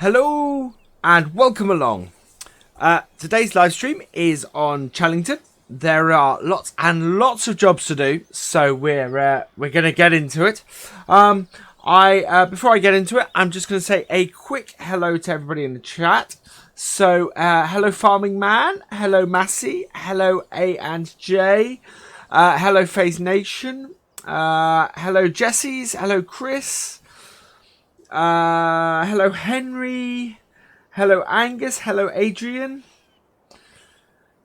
Hello and welcome along. Today's live stream is on Chellington. There are lots and lots of jobs to do, so we're going to get into it. Before I get into it, I'm just going to say a quick hello to everybody in the chat. So hello Farming Man, hello Massey, hello A and J, hello FaZe Nation, hello Jessies, hello Chris. Hello Henry, hello Angus, hello Adrian,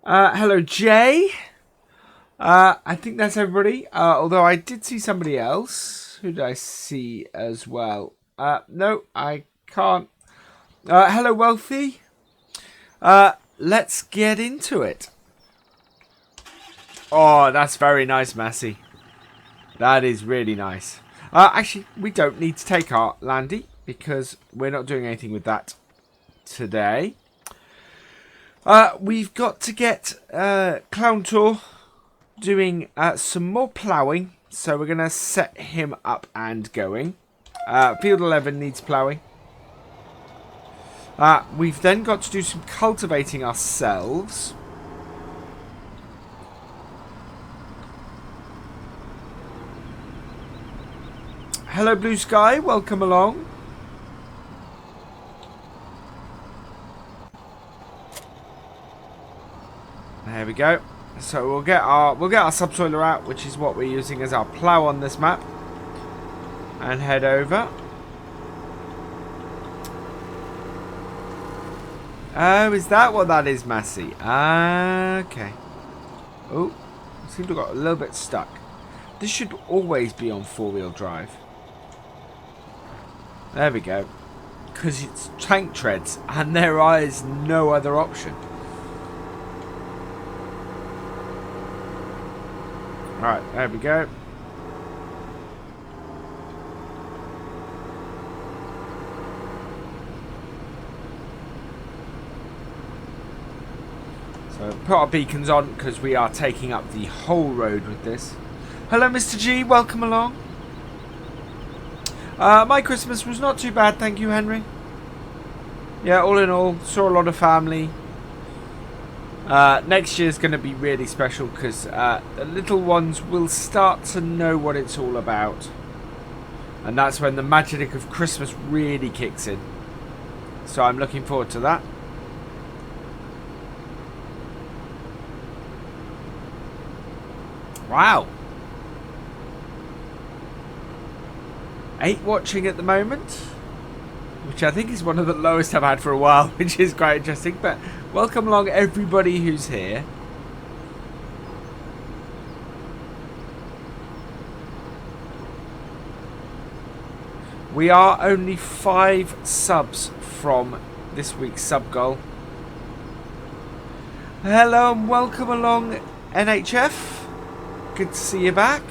hello Jay. I think that's everybody, although I did see somebody else. Who did I see as well? No, I can't. Hello Wealthy. Let's get into it. Oh, that's very nice, Massey. That is really nice. Actually, we don't need to take our Landy because we're not doing anything with that today. We've got to get Clowntor doing some more ploughing. So we're going to set him up and going. Field 11 needs ploughing. We've then got to do some cultivating ourselves. Hello Blue Sky, welcome along. There we go. So we'll get our subsoiler out, which is what we're using as our plough on this map. And head over. Oh, is that what that is, Massey? Okay. Oh, I seem to have got a little bit stuck. This should always be on four-wheel drive. There we go. Because it's tank treads and there is no other option. Right, there we go. So put our beacons on because we are taking up the whole road with this. Hello Mr. G, welcome along. My Christmas was not too bad, thank you, Henry. Yeah, all in all, saw a lot of family. Next year's going to be really special because the little ones will start to know what it's all about. And that's when the magic of Christmas really kicks in. So I'm looking forward to that. Wow. 8 watching at the moment, which I think is one of the lowest I've had for a while, which is quite interesting. But welcome along everybody who's here. We are only 5 subs from this week's sub goal. Hello and welcome along NHF. Good to see you back.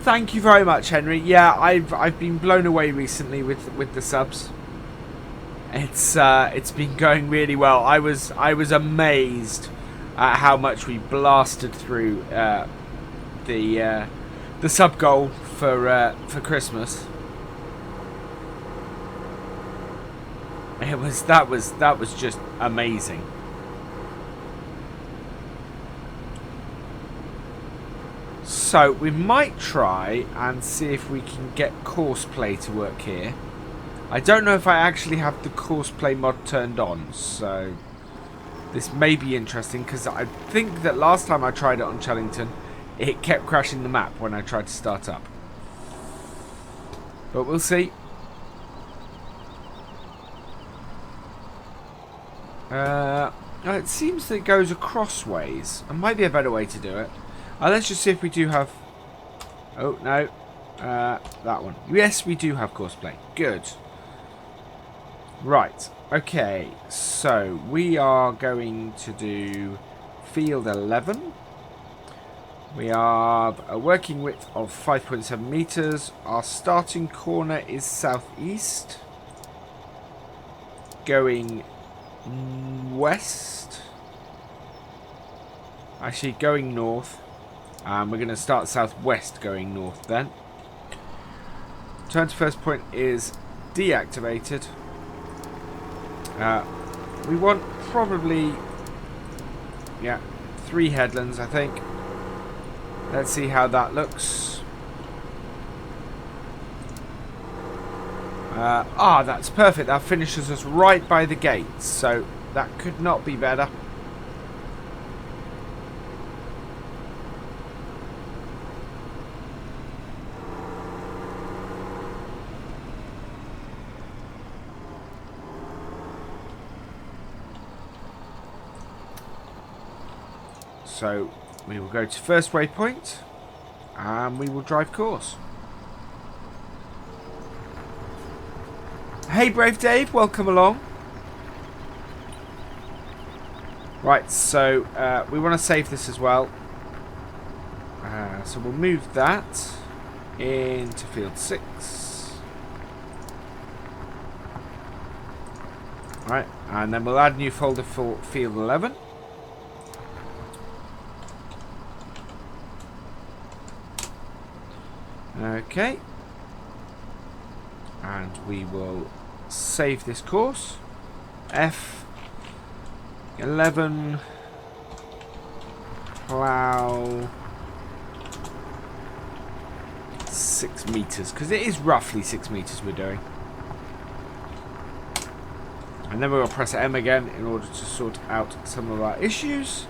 Thank you very much, Henry. Yeah, I've been blown away recently with the subs. It's been going really well. I was amazed at how much we blasted through the sub goal for Christmas. That was just amazing. So we might try and see if we can get Courseplay to work here. I don't know if I actually have the Courseplay mod turned on, so this may be interesting because I think that last time I tried it on Chellington, it kept crashing the map when I tried to start up. But we'll see. It seems that it goes across ways. It might be a better way to do it. Let's just see if we do have... Oh, no. That one. Yes, we do have Courseplay. Good. Right. Okay. So, we are going to do field 11. We have a working width of 5.7 meters. Our starting corner is southeast. Going west. Actually, going north. We're going to start southwest going north then. Turn to first point is deactivated. We want probably, yeah, 3 headlands, I think. Let's see how that looks. That's perfect. That finishes us right by the gates, so that could not be better. So we will go to first waypoint and we will drive course. Hey Brave Dave, welcome along. Right, so we want to save this as well. So we'll move that into field 6. Right, and then we'll add a new folder for field 11. Okay, and we will save this course. F11 plow 6 meters, because it is roughly 6 meters we're doing. And then we'll press M again in order to sort out some of our issues,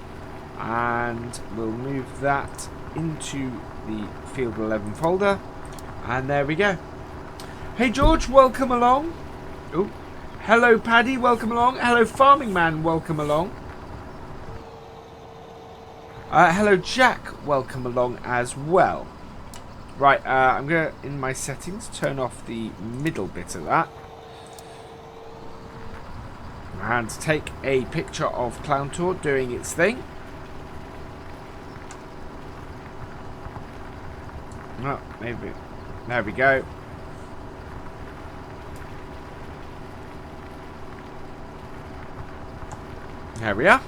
and we'll move that into the field 11 folder, and there we go. Hey George, welcome along. Oh, hello Paddy, welcome along. Hello Farming Man, welcome along. Hello Jack, welcome along as well. Right, I'm gonna, in my settings, turn off the middle bit of that and take a picture of Clowntor doing its thing. Oh, maybe. There we go. There we are.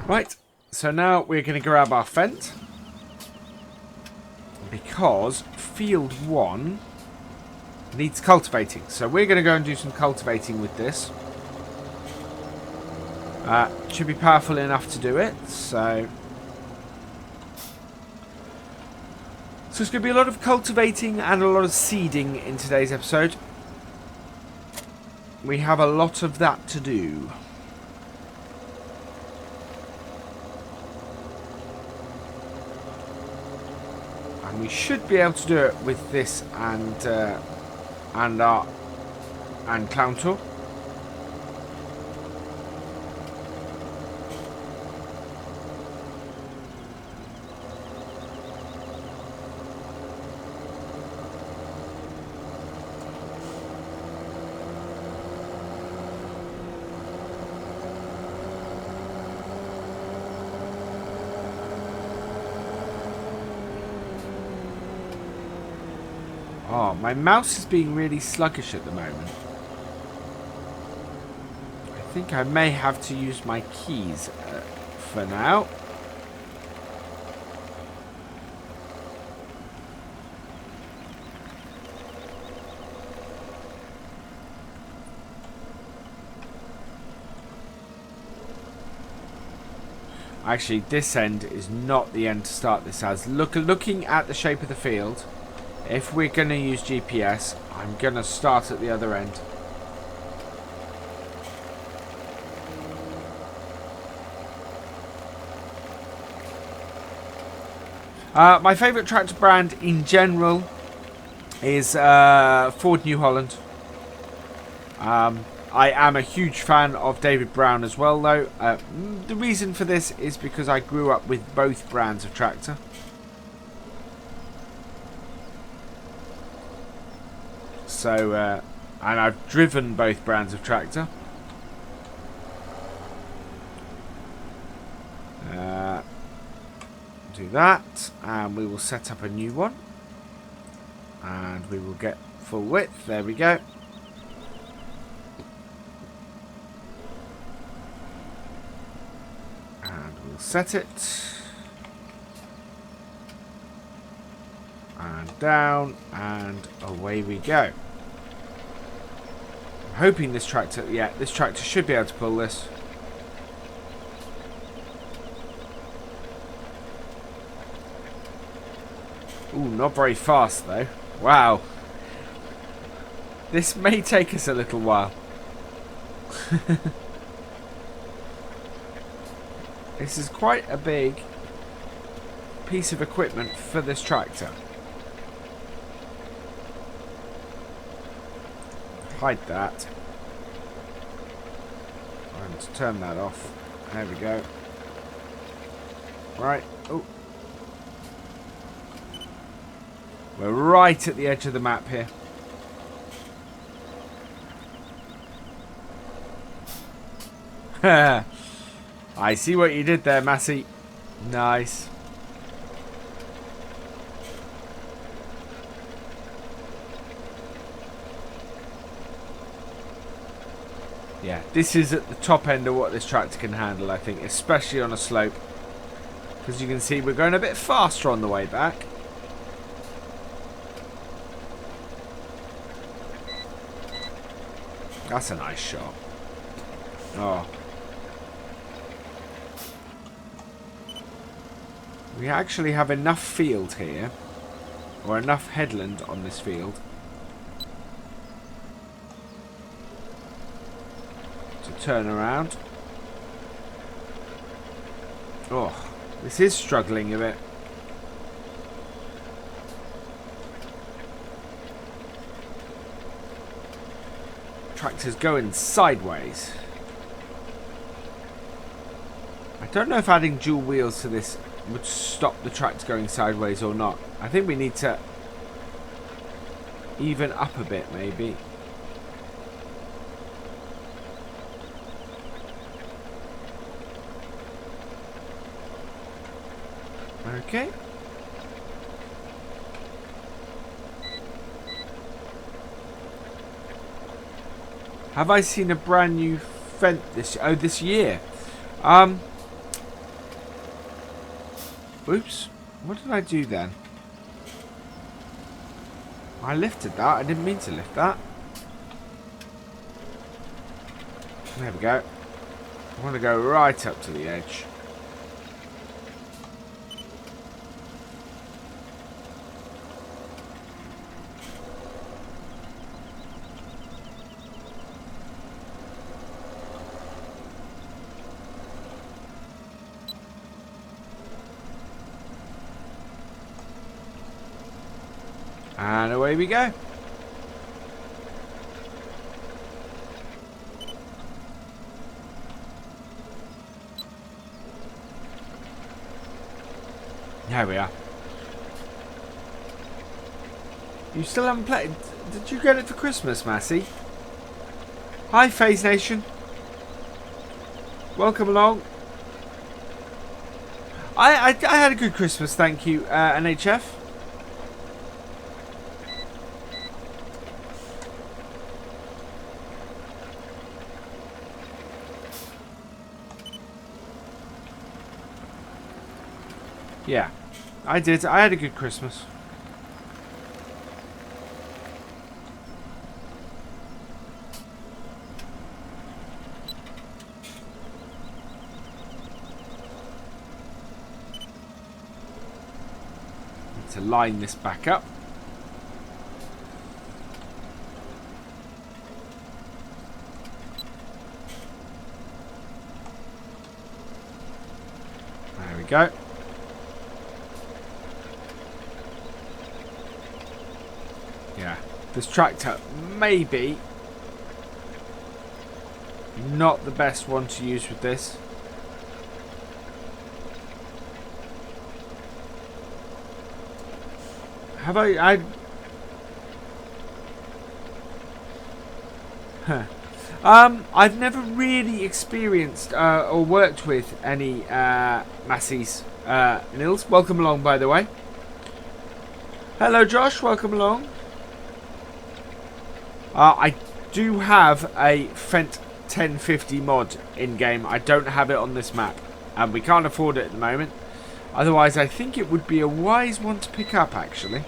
Right. So now we're going to grab our fent, because field 1 needs cultivating. So we're going to go and do some cultivating with this. Should be powerful enough to do it. So it's going to be a lot of cultivating and a lot of seeding in today's episode. We have a lot of that to do. And we should be able to do it with this and Clowntor. Oh, my mouse is being really sluggish at the moment. I think I may have to use my keys for now. Actually, this end is not the end to start this as. Looking at the shape of the field, if we're going to use GPS, I'm going to start at the other end. My favourite tractor brand in general is Ford New Holland. I am a huge fan of David Brown as well, though. The reason for this is because I grew up with both brands of tractor. So, and I've driven both brands of tractor. Do that, and we will set up a new one. And we will get full width. There we go. And we'll set it. And down, and away we go. I'm hoping this tractor, yeah, this tractor should be able to pull this. Ooh, not very fast though. Wow. This may take us a little while. This is quite a big piece of equipment for this tractor. Hide that. And turn that off. There we go. Right. Oh. We're right at the edge of the map here. I see what you did there, Massey. Nice. Yeah, this is at the top end of what this tractor can handle, I think, especially on a slope. Because you can see we're going a bit faster on the way back. That's a nice shot. Oh. We actually have enough field here, or enough headland on this field, to turn around. Oh, this is struggling a bit. Tractor's going sideways. I don't know if adding dual wheels to this would stop the tractor going sideways or not. I think we need to even up a bit, maybe. Okay. Have I seen a brand new Fent this year? Oops. What did I do then? I lifted that. I didn't mean to lift that. There we go. I want to go right up to the edge. And away we go. There we are. You still haven't played? Did you get it for Christmas, Massey? Hi, FaZe Nation. Welcome along. I had a good Christmas, thank you, NHF. Yeah, I did. I had a good Christmas. Need to line this back up. There we go. Yeah, this tractor may be not the best one to use with this. Have I I've never really experienced or worked with any Massey's. Nils, welcome along, by the way. Hello, Josh, welcome along. I do have a Fent 1050 mod in-game. I don't have it on this map. And we can't afford it at the moment. Otherwise, I think it would be a wise one to pick up, actually.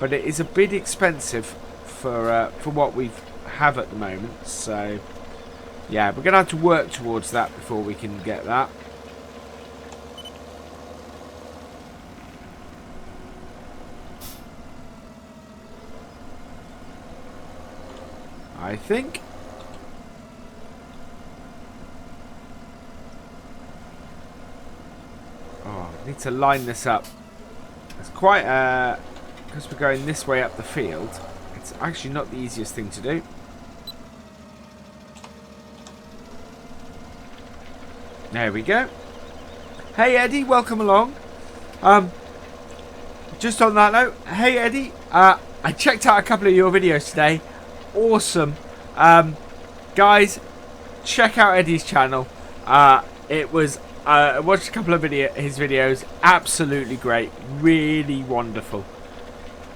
but it is a bit expensive for what we have at the moment. So yeah, we're gonna have to work towards that before we can get that. I think. Oh, I need to line this up. It's quite because we're going this way up the field. It's actually not the easiest thing to do. There we go. Hey Eddie, welcome along. Just on that note, hey Eddie, I checked out a couple of your videos today. Awesome. Guys, check out Eddie's channel. It was I watched a couple of his videos. Absolutely great. Really wonderful.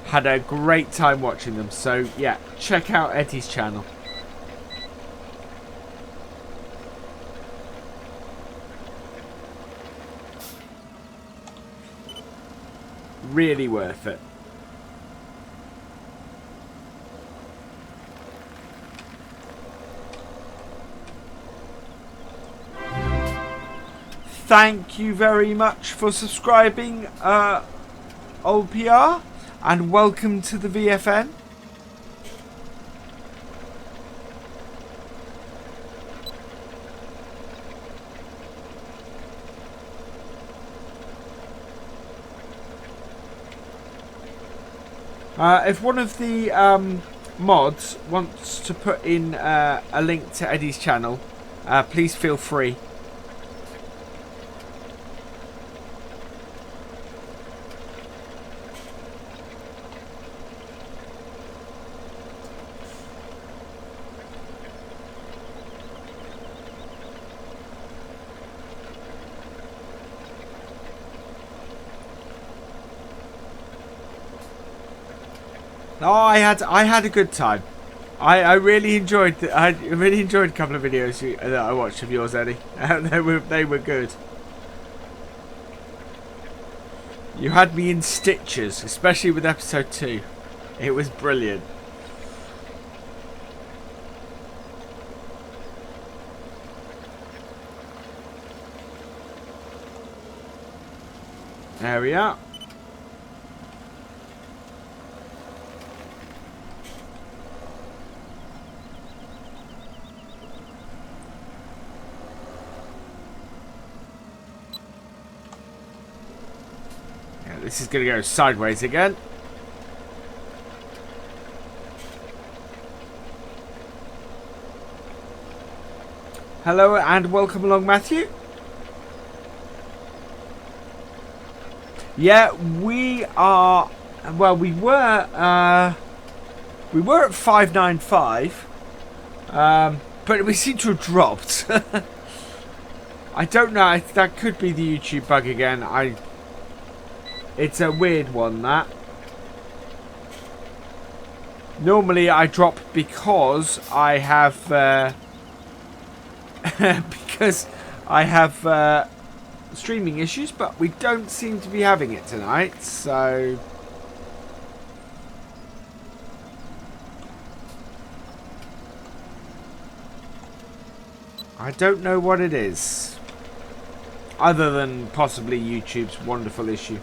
Had a great time watching them. So yeah, check out Eddie's channel. Really worth it. Thank you very much for subscribing, Old PR, and welcome to the VFN. If one of the mods wants to put in a link to Eddie's channel, please feel free. Oh, I had a good time. I really enjoyed a couple of videos that I watched of yours, Eddie. They were good. You had me in stitches, especially with episode 2. It was brilliant. There we are. This is going to go sideways again. Hello and welcome along, Matthew. Yeah, we are. Well, we were at 595, but we seem to have dropped. I don't know. That could be the YouTube bug again. It's a weird one, that. Normally I drop because I have streaming issues, but we don't seem to be having it tonight, so I don't know what it is, other than possibly YouTube's wonderful issue.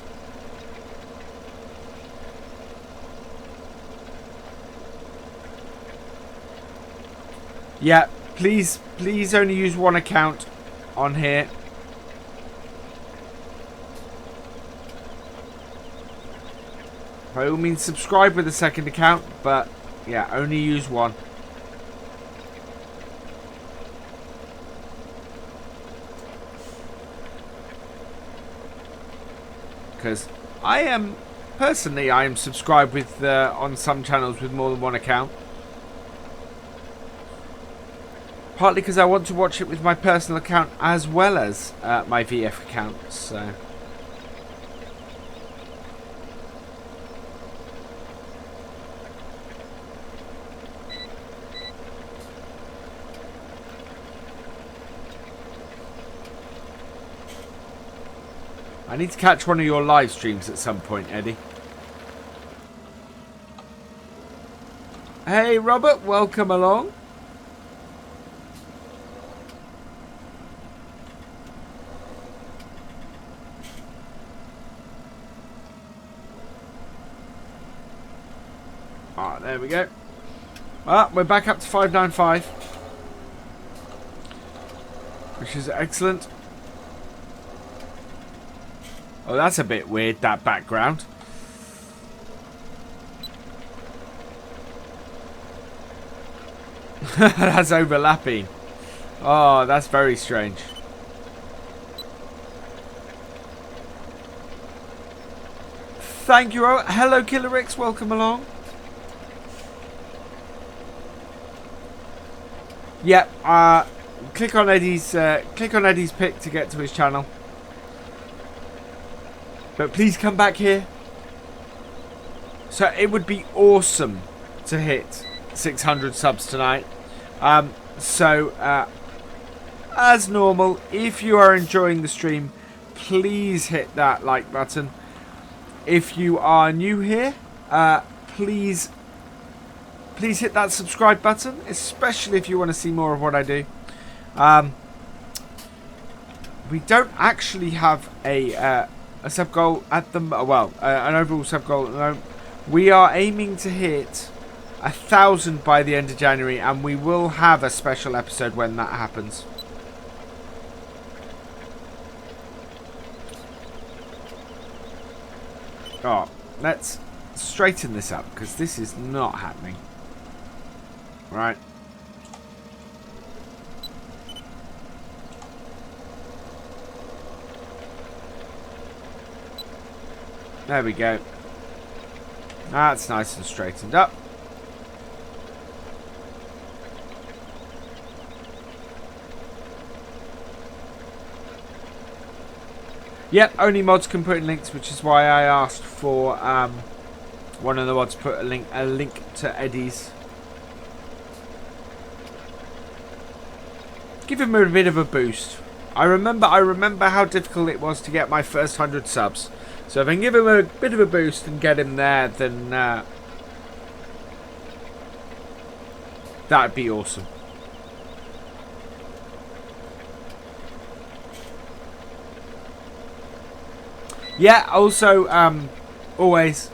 Yeah, please only use one account on here. By all means, subscribe with a second account, but yeah, only use one. Because I am subscribed with on some channels with more than one account. Partly because I want to watch it with my personal account as well as my VF account, so. I need to catch one of your live streams at some point, Eddie. Hey, Robert, welcome along. Ah, there we go. Ah, we're back up to 595. Which is excellent. Oh, that's a bit weird, that background. That's overlapping. Oh, that's very strange. Thank you. Hello, Killerix. Welcome along. Yep. Click on Eddie's pic to get to his channel. But please come back here. So it would be awesome to hit 600 subs tonight. As normal, if you are enjoying the stream, please hit that like button. If you are new here, please hit that subscribe button, especially if you want to see more of what I do. We don't actually have a sub goal at the an overall sub goal at the moment. We are aiming to hit 1,000 by the end of January, and we will have a special episode when that happens. Oh, let's straighten this up, because this is not happening. Right. There we go. That's nice and straightened up. Yep, only mods can put in links, which is why I asked for one of the mods to put a link to Eddie's. Give him a bit of a boost. I remember how difficult it was to get my first 100 subs. So if I can give him a bit of a boost and get him there, then that'd be awesome. Yeah, also, always,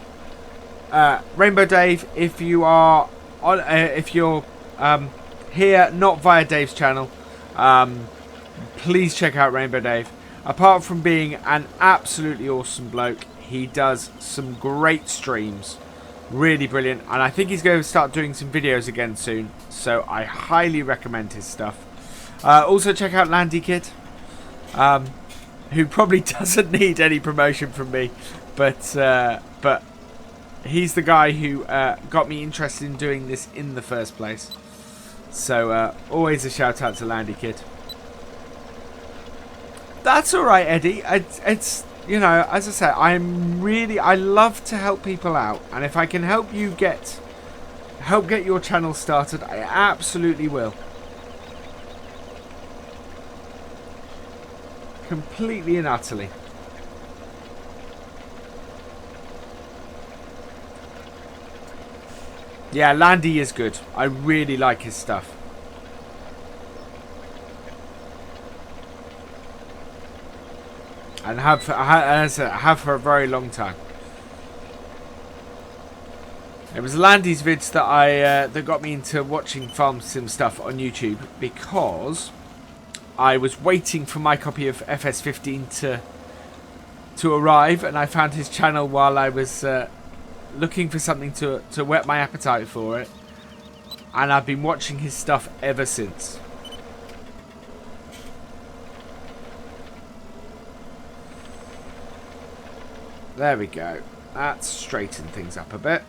RainbowDave, if you are on, if you're here, not via Dave's channel, please check out RainbowDave. Apart from being an absolutely awesome bloke, he does some great streams, really brilliant, and I think he's going to start doing some videos again soon, so I highly recommend his stuff. Also check out Landy Kid. Who probably doesn't need any promotion from me, but he's the guy who got me interested in doing this in the first place. So always a shout out to Landy Kid. That's all right, Eddie. It's you know, as I said, I love to help people out, and if I can help you get your channel started, I absolutely will. Completely and utterly. Yeah, Landy is good. I really like his stuff. And have for a very long time. It was Landy's vids that that got me into watching farm sim stuff on YouTube, because I was waiting for my copy of FS15 to arrive, and I found his channel while I was looking for something to whet my appetite for it, and I've been watching his stuff ever since. There we go. That's straightened things up a bit.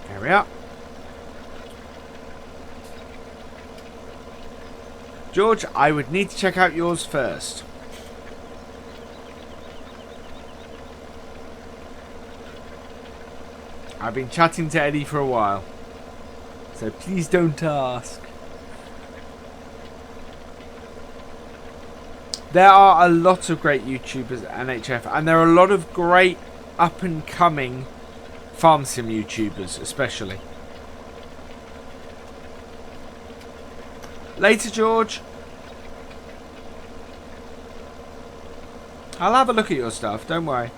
There we are. George, I would need to check out yours first. I've been chatting to Eddie for a while, so please don't ask. There are a lot of great YouTubers at NHF, and there are a lot of great up-and-coming Farm sim YouTubers, especially. Later, George. I'll have a look at your stuff, don't worry.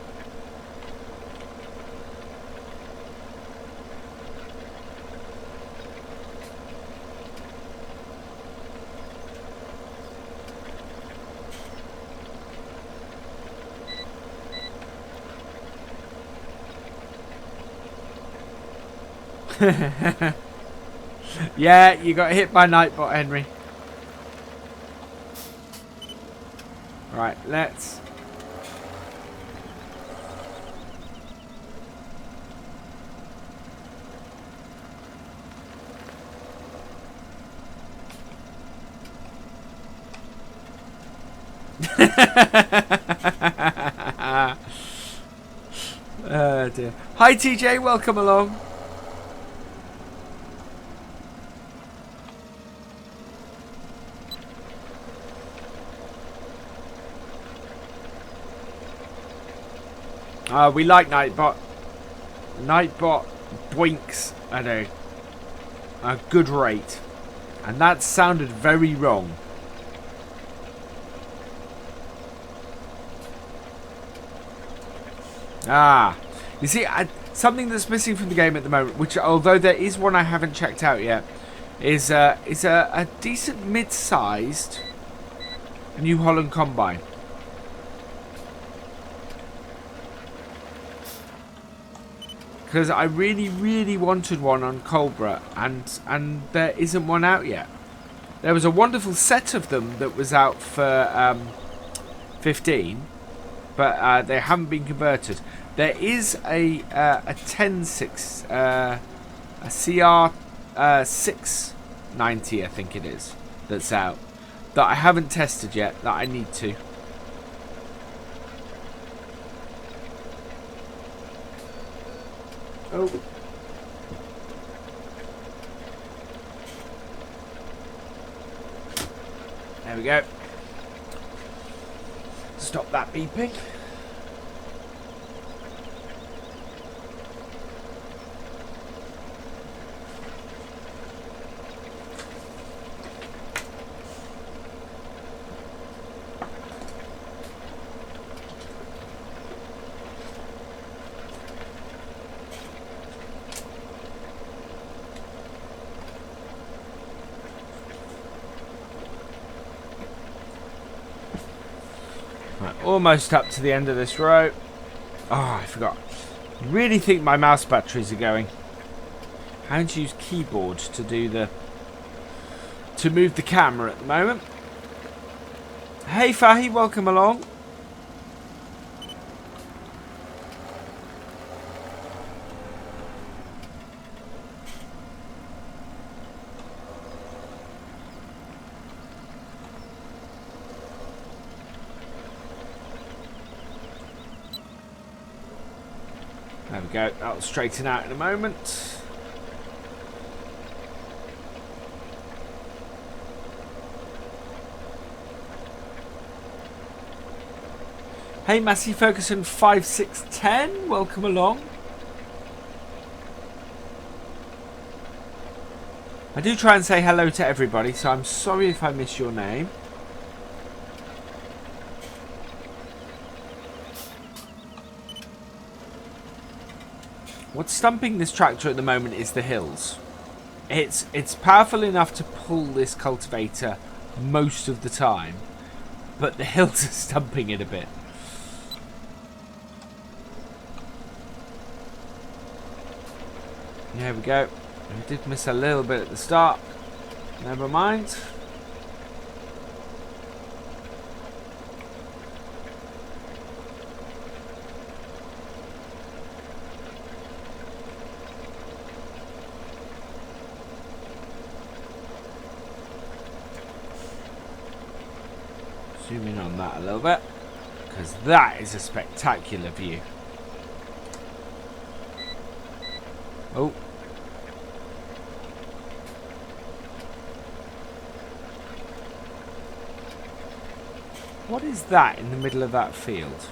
Yeah, you got hit by Nightbot, Henry. Right, let's... Oh dear. Hi TJ, welcome along. We like Nightbot. Nightbot boinks at a good rate. And that sounded very wrong. You see, something that's missing from the game at the moment, which although there is one I haven't checked out yet, is a decent mid-sized New Holland combine. Because I really, really wanted one on Cobra, and there isn't one out yet. There was a wonderful set of them that was out for 15, but they haven't been converted. There is a 10.6, a CR 690, I think it is, that's out, that I haven't tested yet, that I need to. Oh. There we go. Stop that beeping. Almost up to the end of this row. Oh, I forgot. I really think my mouse batteries are going. I don't use keyboard to do to move the camera at the moment. Hey Fahi, welcome along. There we go, that'll straighten out in a moment. Hey Massey Ferguson 5610, welcome along. I do try and say hello to everybody, so I'm sorry if I miss your name. What's stumping this tractor at the moment is the hills. It's powerful enough to pull this cultivator most of the time, but the hills are stumping it a bit. There we go. I did miss a little bit at the start. Never mind. Zoom in on that a little bit, because that is a spectacular view. Oh. What is that in the middle of that field?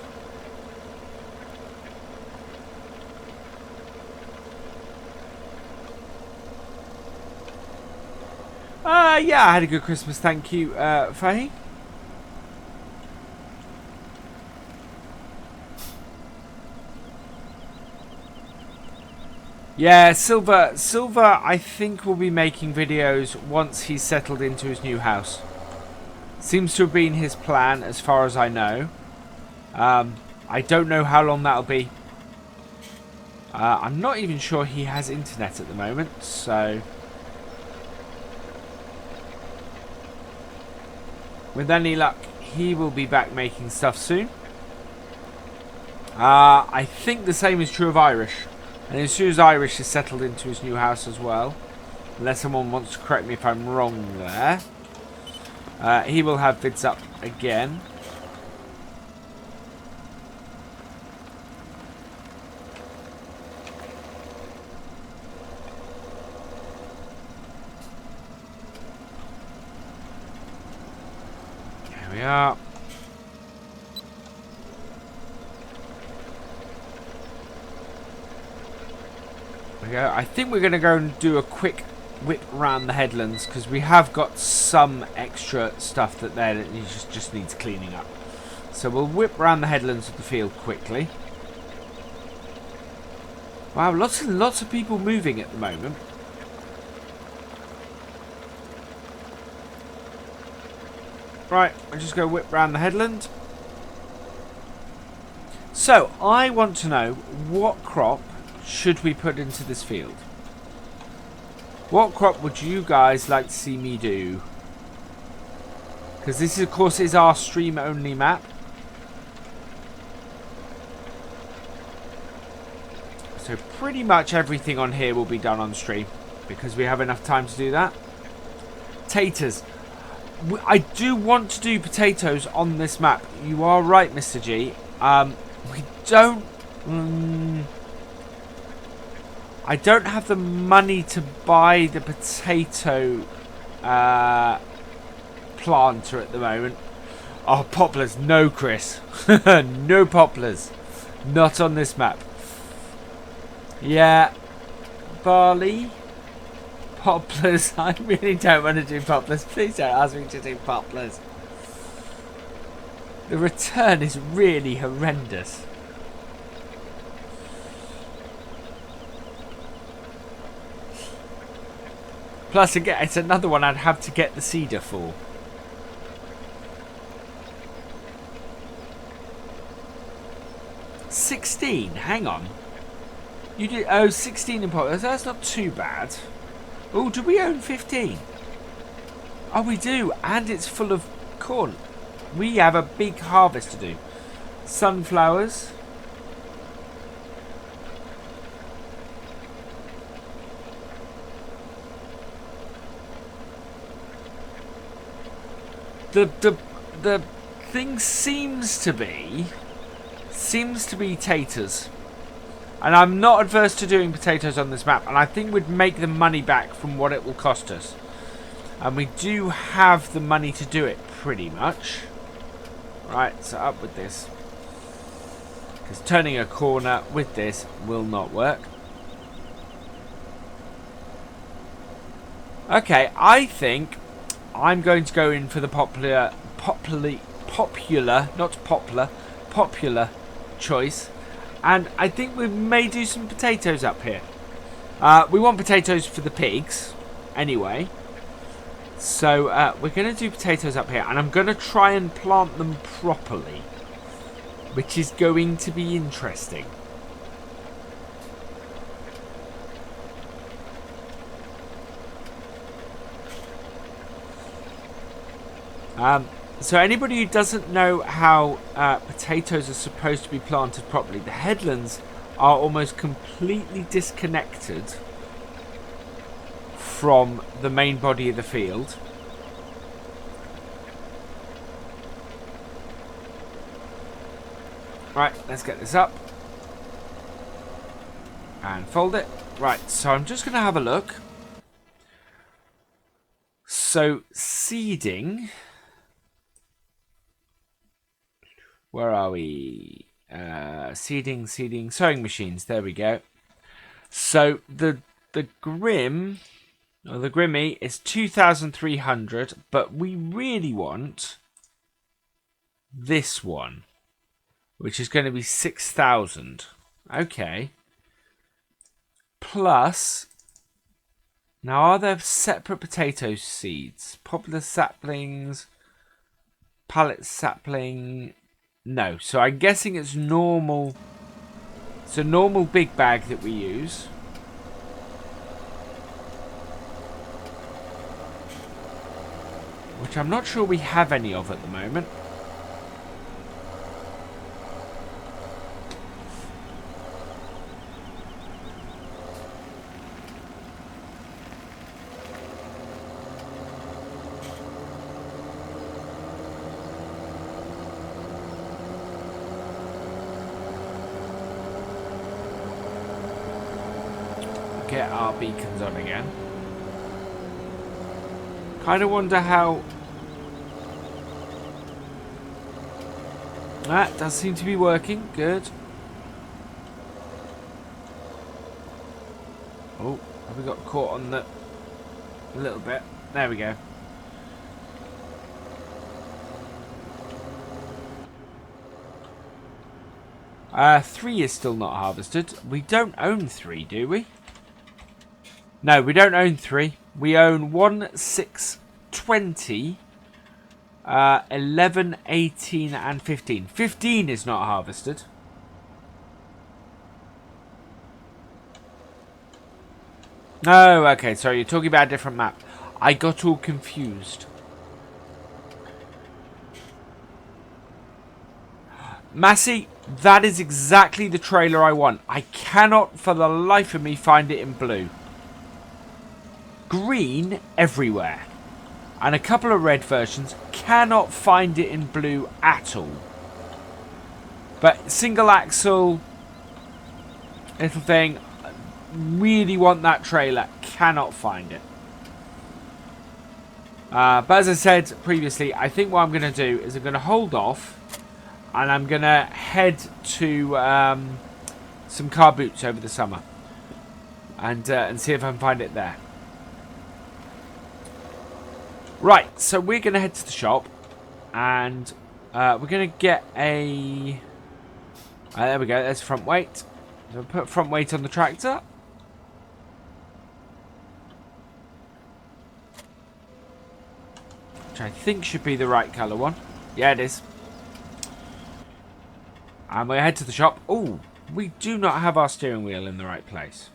Yeah, I had a good Christmas, thank you, Fahy. Yeah, Silver, I think will be making videos once he's settled into his new house. Seems to have been his plan, as far as I know. I don't know how long that'll be. I'm not even sure he has internet at the moment, so... with any luck, he will be back making stuff soon. I think the same is true of Irish. And as soon as Irish is settled into his new house as well, unless someone wants to correct me if I'm wrong there, he will have vids up again. There we are. I think we're going to go and do a quick whip around the headlands because we have got some extra stuff that just needs cleaning up. So we'll whip around the headlands of the field quickly. Wow, lots and lots of people moving at the moment. Right, I'll just go whip around the headland. So I want to know what crop should we put into this field? What crop would you guys like to see me do? Because this, of course, is our stream-only map. So pretty much everything on here will be done on stream because we have enough time to do that. Taters. I do want to do potatoes on this map. You are right, Mr. G. We don't... I don't have the money to buy the potato planter at the moment. Oh, poplars. No, Chris. No poplars. Not on this map. Yeah. Barley. Poplars. I really don't want to do poplars. Please don't ask me to do poplars. The return is really horrendous. Plus, again, it's another one I'd have to get the cedar for. $16. Hang on. You did 16 in poplars. That's not too bad. Oh, do we own 15? Oh, we do, and it's full of corn. We have a big harvest to do. Sunflowers. The thing seems to be taters, and I'm not adverse to doing potatoes on this map, and I think we'd make the money back from what it will cost us, and we do have the money to do it pretty much. Right, so up with this, because turning a corner with this will not work. Okay, I think I'm going to go in for the popular choice, and I think we may do some potatoes up here. We want potatoes for the pigs anyway, so we're going to do potatoes up here, and I'm going to try and plant them properly, which is going to be interesting. So anybody who doesn't know how potatoes are supposed to be planted properly, the headlands are almost completely disconnected from the main body of the field. Right, let's get this up and fold it. Right, so I'm just going to have a look. So seeding... Where are we? Seeding, sewing machines. There we go. So the Grim Well, the Grimmy is 2,300, but we really want this one, which is going to be 6,000. Okay. Plus, now are there separate potato seeds? Poplar saplings, pallet sapling. No, so I'm guessing it's normal. It's a normal big bag that we use. Which I'm not sure we have any of at the moment. Get our beacons on again. Kind of wonder how... That does seem to be working. Good. Oh, have we got caught on the... A little bit. There we go. Three is still not harvested. We don't own 3, do we? No, we don't own 3. We own 1, 6, 20, 11, 18, and 15. 15 is not harvested. Oh, okay. Sorry, you're talking about a different map. I got all confused. Massey, that is exactly the trailer I want. I cannot for the life of me find it in blue. Green everywhere. And a couple of red versions. Cannot find it in blue at all. But single axle, little thing, really want that trailer. Cannot find it. But as I said previously, I think what I'm going to do is I'm going to hold off. And I'm going to head to some car boots over the summer. And see if I can find it there. Right, so we're going to head to the shop. And we're going to get a... there we go, there's front weight. So we'll put front weight on the tractor. Which I think should be the right colour one. Yeah, it is. And we head to the shop. Oh, we do not have our steering wheel in the right place.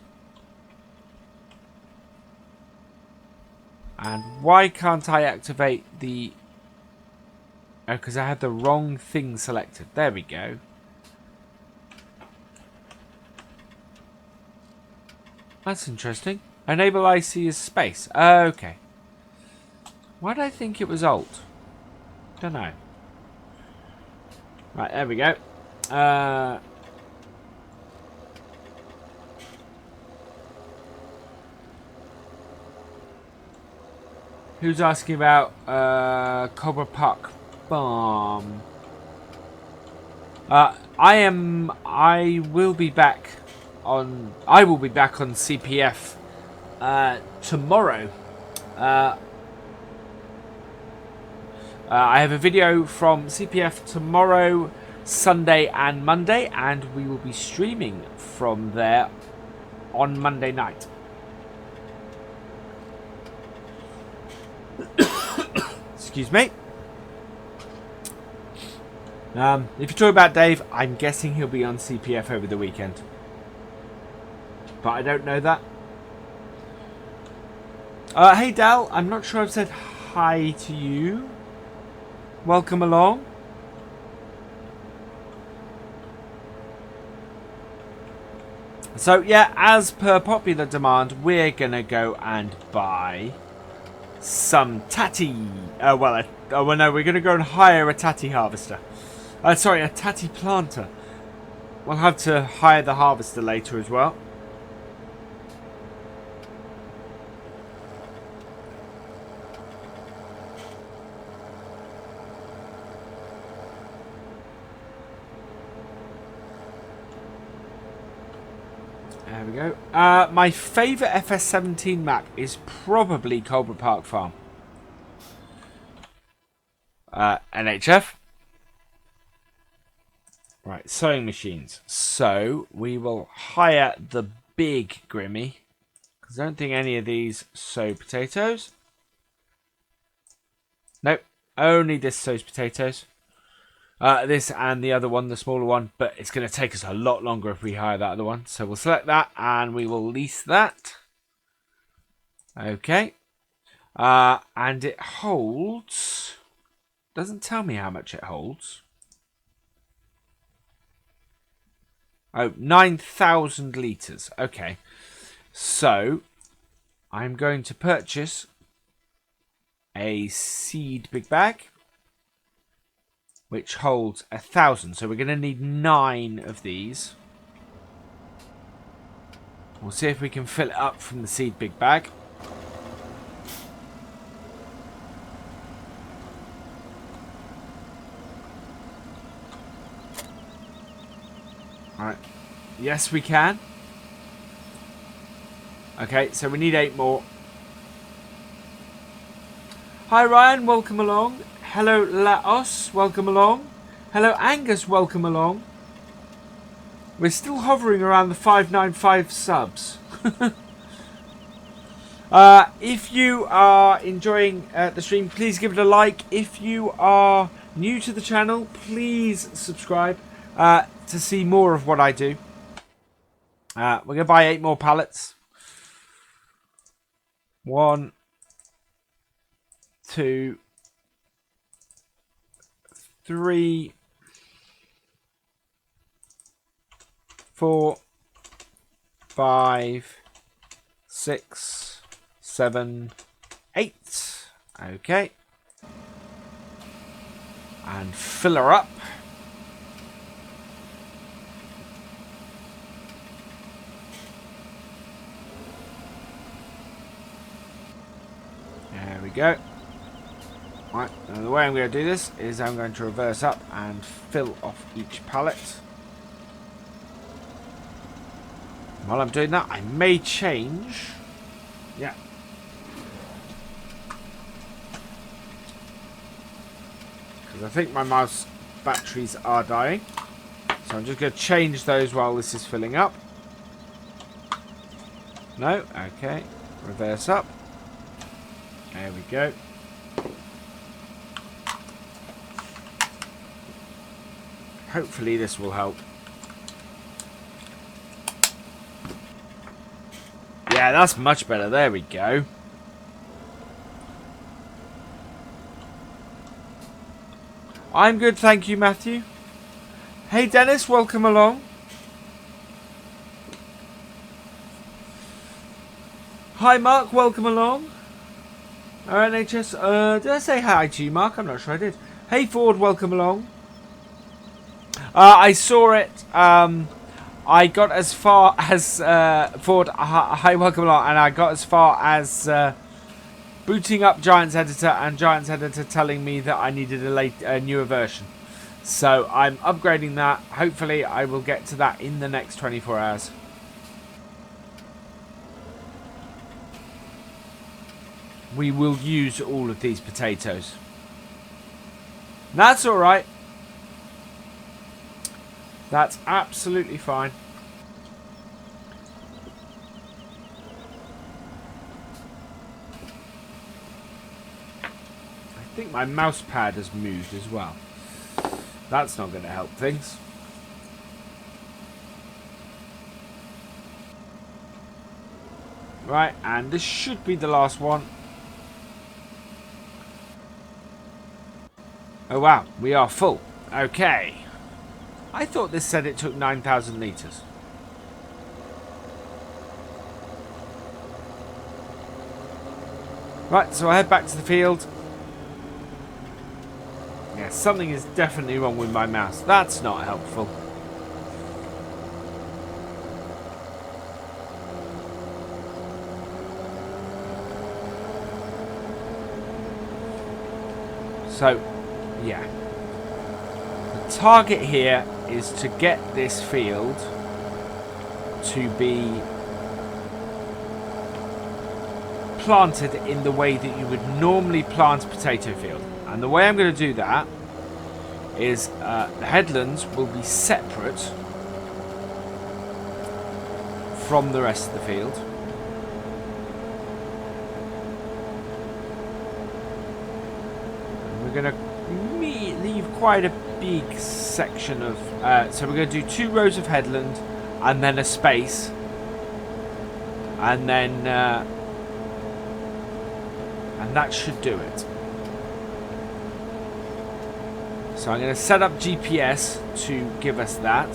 And why can't I activate the... Oh, because I had the wrong thing selected. There we go. That's interesting. Enable IC as space. Okay. Why did I think it was Alt? Don't know. Right, there we go. Who's asking about Cobra Park Farm? I will be back on CPF tomorrow. I have a video from CPF tomorrow, Sunday and Monday, and we will be streaming from there on Monday night. Excuse me. If you're talking about Dave, I'm guessing he'll be on CPF over the weekend. But I don't know that. Hey Dal, I'm not sure I've said hi to you. Welcome along. So yeah, as per popular demand, we're gonna go and buy some tatty. No, we're gonna go and hire a tatty harvester. Sorry, a tatty planter. We'll have to hire the harvester later as well. There we go. My favourite FS17 map is probably Colbert Park Farm. NHF. Right, sewing machines. So, we will hire the big Grimmy. Because I don't think any of these sow potatoes. Nope, only this sows potatoes. This and the other one, the smaller one, but it's going to take us a lot longer if we hire that other one. So we'll select that and we will lease that. Okay. And it holds... Doesn't tell me how much it holds. Oh, 9,000 litres. Okay. So, I'm going to purchase a seed big bag, which holds 1,000. So we're going to need 9 of these. We'll see if we can fill it up from the seed big bag. Alright. Yes, we can. Okay, so we need 8 more. Hi Ryan, welcome along. Hello Laos, welcome along. Hello Angus, welcome along. We're still hovering around the 595 subs. If you are enjoying the stream, please give it a like. If you are new to the channel, please subscribe to see more of what I do. We're going to buy 8 more pallets. 1, 2, 3, 4, 5, 6, 7, 8. Okay. And fill her up. There we go. Right, now the way I'm going to do this is I'm going to reverse up and fill off each pallet. While I'm doing that, I may change. Yeah. Because I think my mouse batteries are dying. So I'm just going to change those while this is filling up. No? Okay. Reverse up. There we go. Hopefully this will help. Yeah, that's much better. There we go. I'm good, thank you, Matthew. Hey, Dennis, welcome along. Hi, Mark, welcome along. NHS, did I say hi to you, Mark? I'm not sure I did. Hey, Ford, welcome along. I saw it. I got as far as Ford. Hi, welcome along, and I got as far as booting up Giants Editor and Giants Editor telling me that I needed a newer version. So I'm upgrading that. Hopefully, I will get to that in the next 24 hours. We will use all of these potatoes. That's all right. That's absolutely fine. I think my mouse pad has moved as well. That's not going to help things. Right, and this should be the last one. Oh wow, we are full. Okay. I thought this said it took 9,000 litres. Right, so I head back to the field. Yeah, something is definitely wrong with my mouse. That's not helpful. So, yeah. The target here is to get this field to be planted in the way that you would normally plant a potato field. And the way I'm going to do that is the headlands will be separate from the rest of the field. And we're going to leave quite a big section of... so we're going to do 2 rows of headland and then a space. And then... and that should do it. So I'm going to set up GPS to give us that.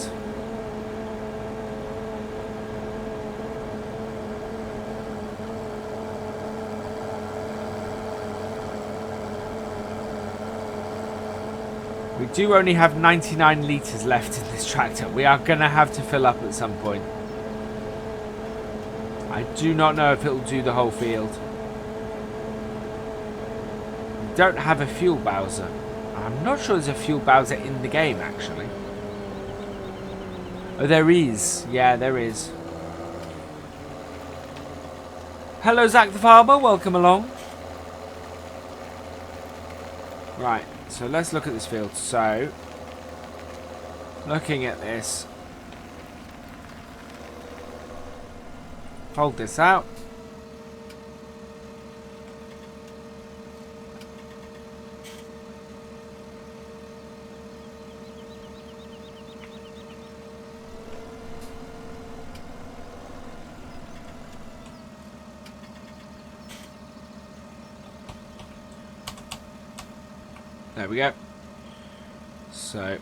We do only have 99 litres left in this tractor. We are going to have to fill up at some point. I do not know if it will do the whole field. We don't have a fuel bowser. I'm not sure there's a fuel bowser in the game, actually. Oh, there is. Yeah, there is. Hello, Zach the Farmer. Welcome along. Right, so let's look at this field. So, looking at this. Hold this out. There we go. So,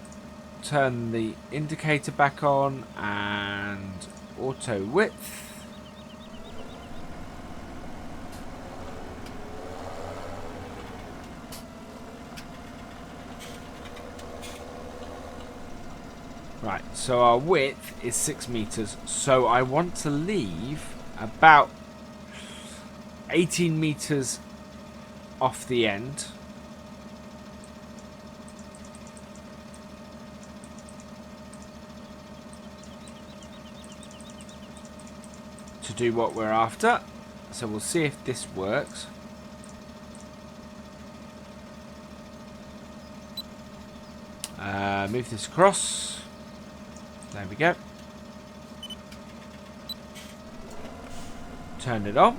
turn the indicator back on and auto width. Right, so our width is 6 meters. So I want to leave about 18 meters off the end. To do what we're after. So we'll see if this works. Move this across. There we go. Turn it on.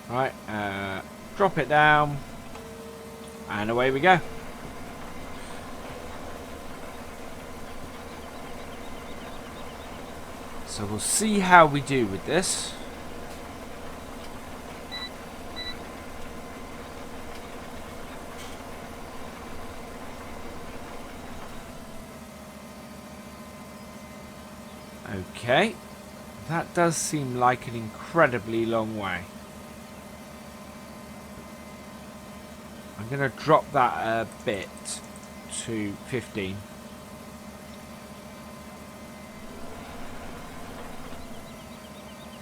Right, drop it down. And away we go. So we'll see how we do with this. Okay, that does seem like an incredibly long way. I'm going to drop that a bit to 15.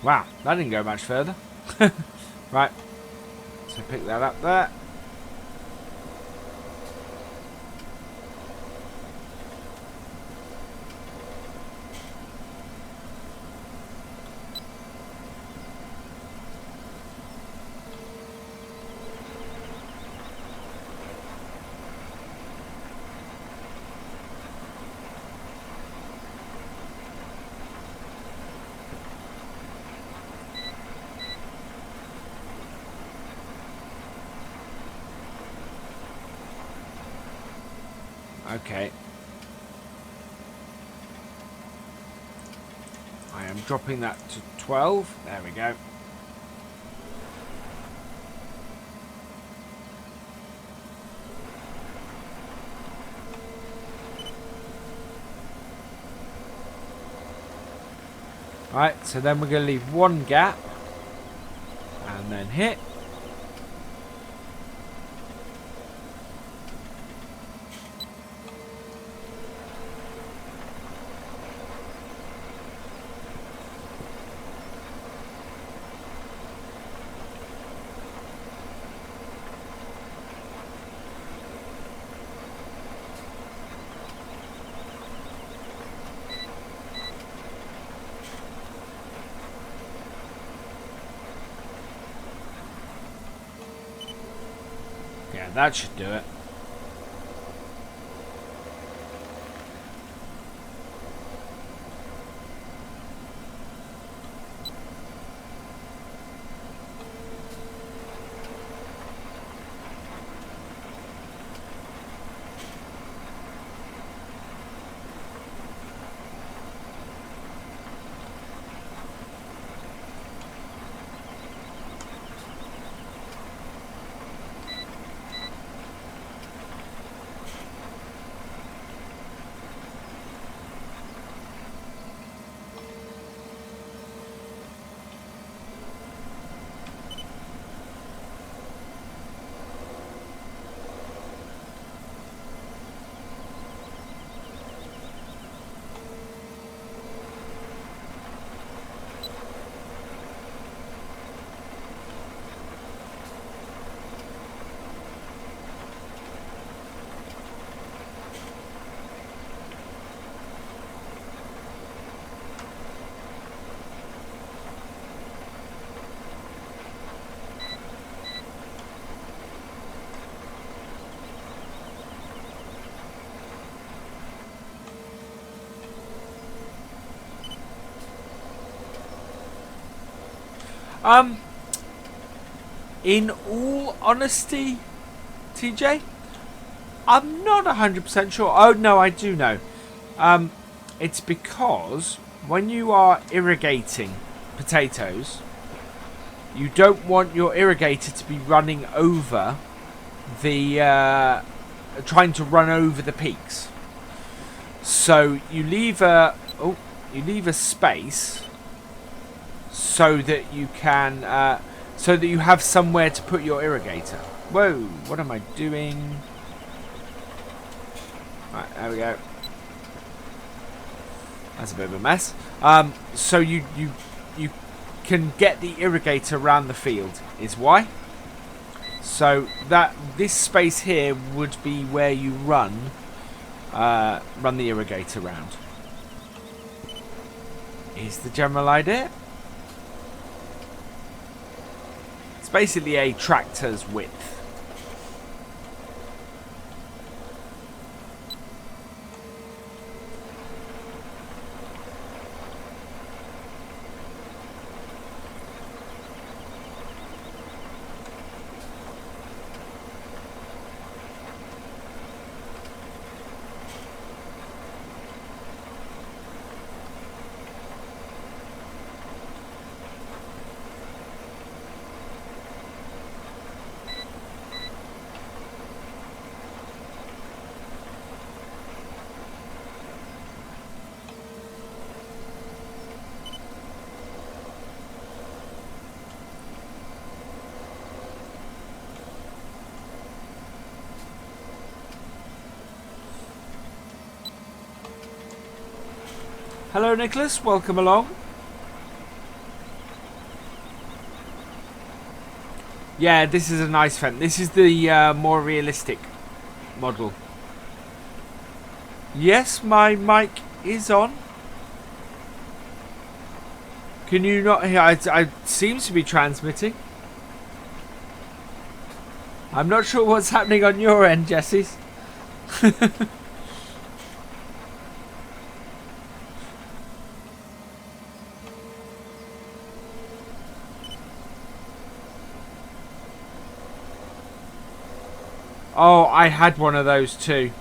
Wow, that didn't go much further. Right, so pick that up there. Okay. I am dropping that to 12. There we go. Right, so then we're going to leave one gap and then hit. that should do it. In all honesty, TJ, I'm not 100% sure. Oh, no, I do know. It's because when you are irrigating potatoes, you don't want your irrigator to be running over the... trying to run over the peaks. So you leave a... Oh, you leave a space so that you can... so that you have somewhere to put your irrigator. Whoa, what am I doing? Right, there we go. That's a bit of a mess. So you can get the irrigator around the field is why. So that this space here would be where you run the irrigator round. Is the general idea. It's basically a tractor's width. Hello Nicholas, welcome along. Yeah, this is a nice fence. This is the more realistic model. Yes, my mic is on. Can you not hear? I seems to be transmitting. I'm not sure what's happening on your end, Jesse's. Oh, I had one of those too.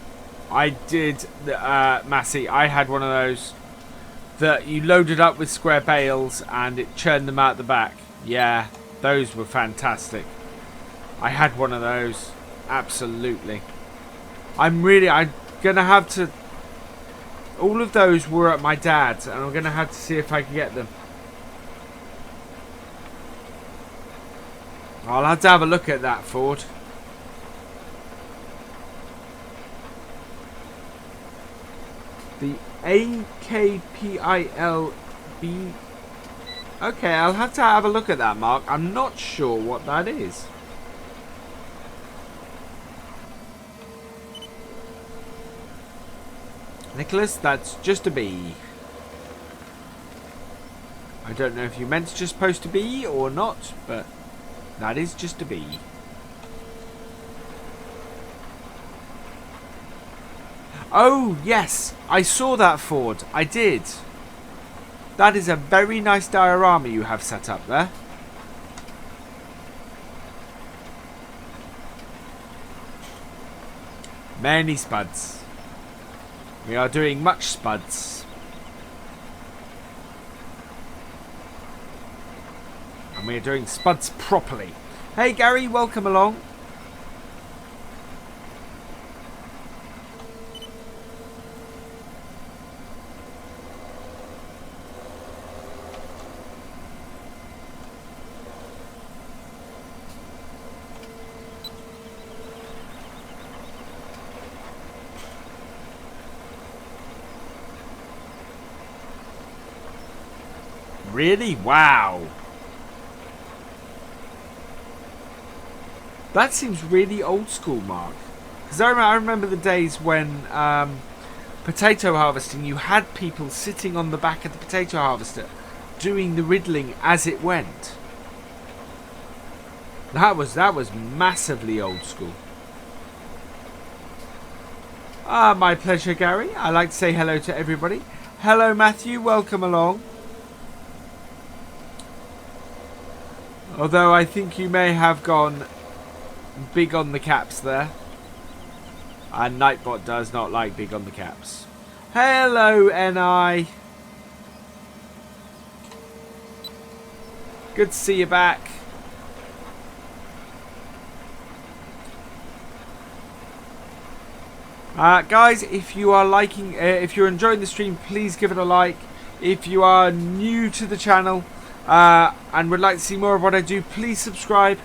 I did, Massey. I had one of those that you loaded up with square bales and it churned them out the back. Yeah, those were fantastic. I had one of those. Absolutely. I'm gonna have to... All of those were at my dad's and I'm gonna have to see if I can get them. I'll have to have a look at that, Ford. The AKPILB. Okay, I'll have to have a look at that, Mark. I'm not sure what that is. Nicholas, that's just a bee. I don't know if you meant to just post a bee or not, but that is just a bee. Oh, yes. I saw that, Ford. I did. That is a very nice diorama you have set up there. Many spuds. We are doing much spuds. And we are doing spuds properly. Hey Gary, welcome along. Really? Wow. That seems really old school, Mark. Because I remember the days when potato harvesting, you had people sitting on the back of the potato harvester doing the riddling as it went. That was massively old school. Ah, my pleasure, Gary. I like to say hello to everybody. Hello, Matthew. Welcome along. Although I think you may have gone big on the caps there. And Nightbot does not like big on the caps. Hello, NI. Good to see you back. Guys, if you are liking, if you're enjoying the stream, please give it a like. If you are new to the channel and would like to see more of what I do, please subscribe.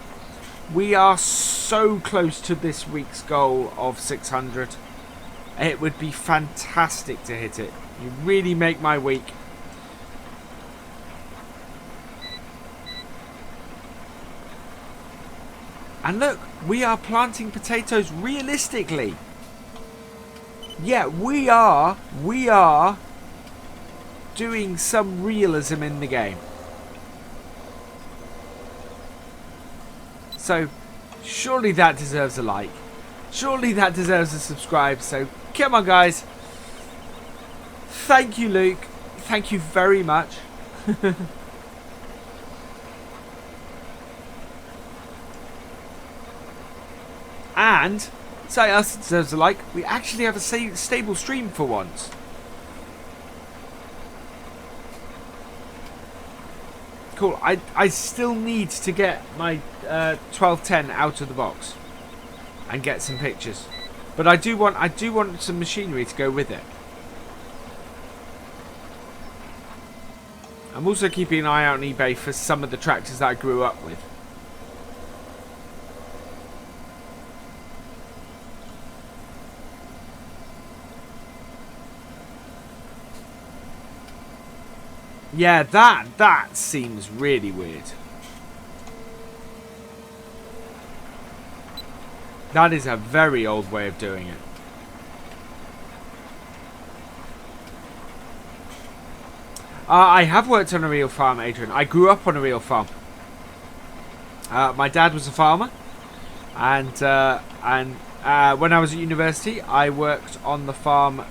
We are so close to this week's goal of 600. It would be fantastic to hit it. You really make my week. And look, we are planting potatoes realistically. Yeah, we are doing some realism in the game. So, surely that deserves a like. Surely that deserves a subscribe. So, come on, guys. Thank you, Luke. Thank you very much. And, something else that deserves a like, we actually have a stable stream for once. Cool. I still need to get my 1210 out of the box and get some pictures, but I do want some machinery to go with it. I'm also keeping an eye out on eBay for some of the tractors that I grew up with. Yeah, that seems really weird. That is a very old way of doing it. I have worked on a real farm, Adrian. I grew up on a real farm. My dad was a farmer, and when I was at university, I worked on the farm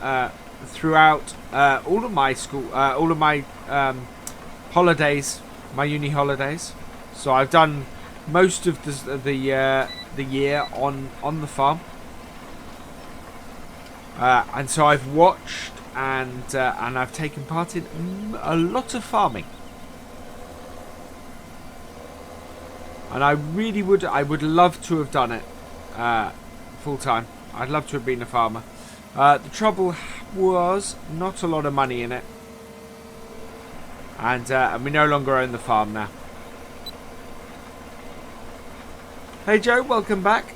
throughout all of my school, all of my holidays, my uni holidays. So I've done most of the year on the farm, and so I've watched and I've taken part in a lot of farming. And I would love to have done it full time. I'd love to have been a farmer. The trouble was not a lot of money in it, and we no longer own the farm now. Hey Joe, welcome back.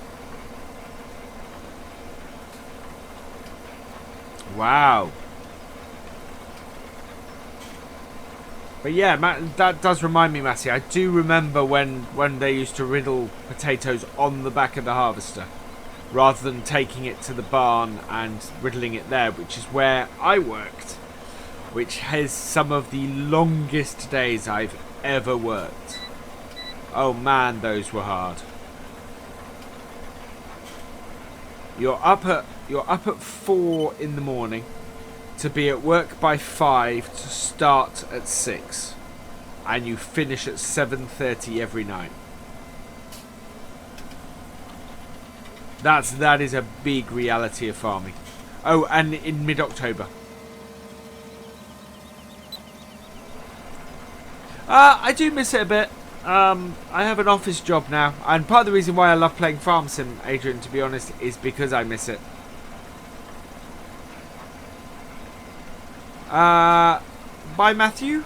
Wow. But yeah, that does remind me, Matty. I do remember when they used to riddle potatoes on the back of the harvester, rather than taking it to the barn and riddling it there, which is where I worked, which has some of the longest days I've ever worked. Oh man, those were hard. You're up at 4 in the morning to be at work by 5 to start at 6, and you finish at 7:30 every night. That is a big reality of farming. Oh, and in mid-October. I do miss it a bit. I have an office job now, and part of the reason why I love playing Farm Sim, Adrian, to be honest, is because I miss it. Bye, Matthew.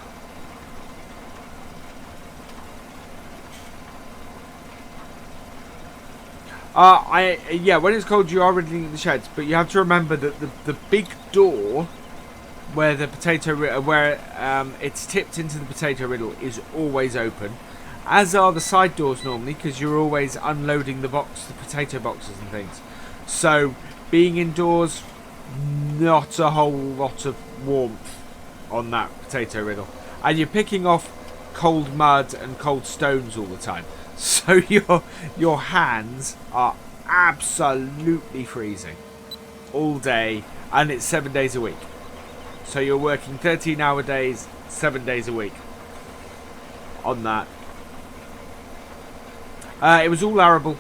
Yeah, when it's cold, you are riddling the sheds, but you have to remember that the big door where the potato it's tipped into the potato riddle is always open, as are the side doors normally, because you're always unloading the potato boxes and things. So being indoors, not a whole lot of warmth on that potato riddle, and you're picking off cold mud and cold stones all the time. So your hands are absolutely freezing all day, and it's 7 days a week. So you're working 13-hour days, 7 days a week on that. It was all arable.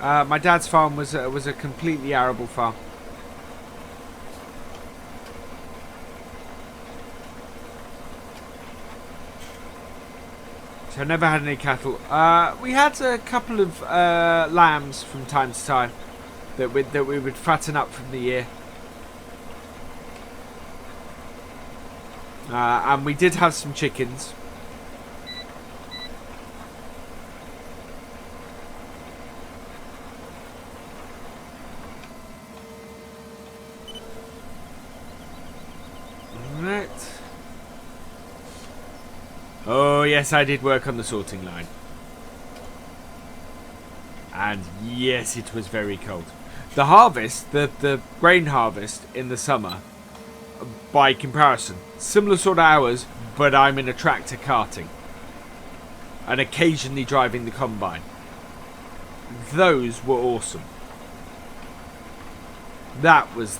My dad's farm was a completely arable farm. So I never had any cattle. We had a couple of lambs from time to time that we would fatten up from the year. And we did have some chickens. Right. Oh, yes, I did work on the sorting line. And yes, it was very cold. The harvest, the grain harvest in the summer, by comparison, similar sort of hours, but I'm in a tractor carting. And occasionally driving the combine. Those were awesome. That was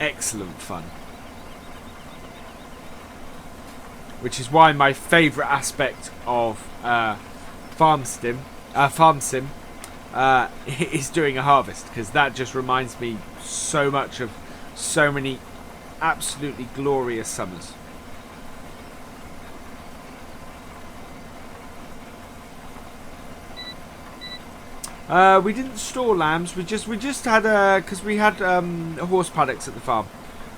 excellent fun. Which is why my favourite aspect of Farm Sim is doing a harvest, because that just reminds me so much of so many absolutely glorious summers. We didn't store lambs. We just had because we had horse paddocks at the farm.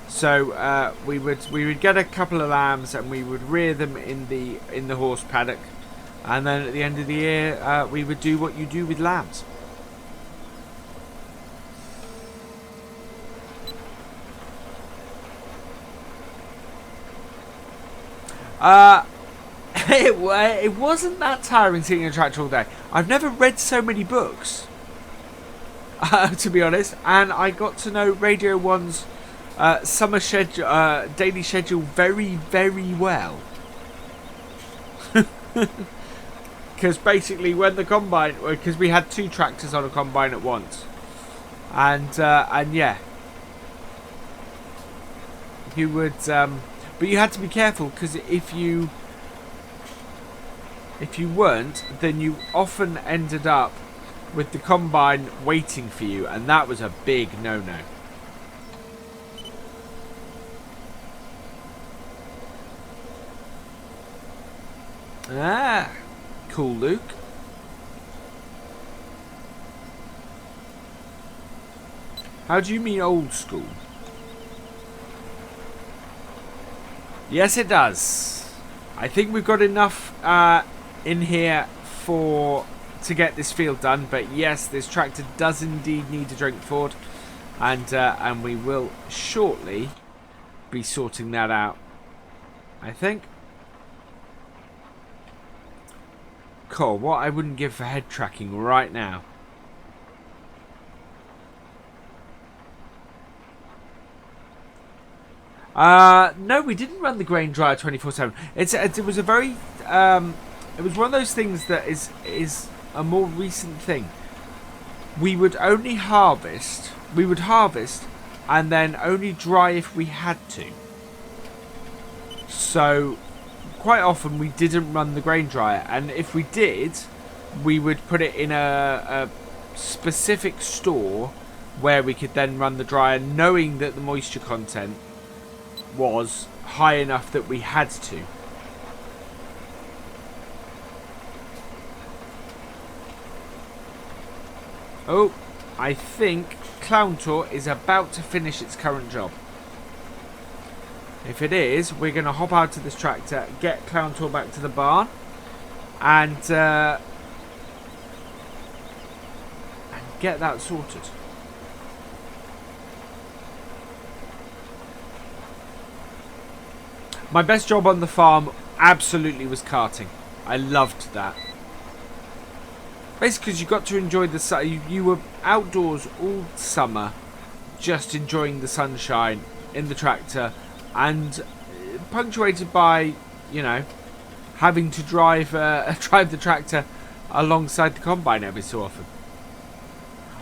So we would get a couple of lambs and we would rear them in the horse paddock, and then at the end of the year we would do what you do with lambs. It wasn't that tiring sitting in a tractor all day. I've never read so many books, to be honest, and I got to know Radio 1's summer schedule, daily schedule very, very well. Because basically when the combine, because we had 2 tractors on a combine at once, and yeah, you would, but you had to be careful, because if you weren't, then you often ended up with the combine waiting for you, and that was a big no-no. Ah, cool, Luke. How do you mean old school? Yes, it does. I think we've got enough in here to get this field done. But yes, this tractor does indeed need a drink forward, and we will shortly be sorting that out, I think. Cool. What I wouldn't give for head tracking right now. No, we didn't run the grain dryer 24/7. It was a very it was one of those things that is a more recent thing. we would only harvest. We would harvest and then only dry if we had to. So quite often we didn't run the grain dryer, and if we did, we would put it in a specific store where we could then run the dryer, knowing that the moisture content was high enough that we had to. Oh, I think Clowntor is about to finish its current job. If it is, we're going to hop out to this tractor, get Clowntor back to the barn, and get that sorted. My best job on the farm absolutely was carting. I loved that. Basically, because you got to enjoy the sun. You were outdoors all summer, just enjoying the sunshine in the tractor, and punctuated by, you know, having to drive the tractor alongside the combine every so often.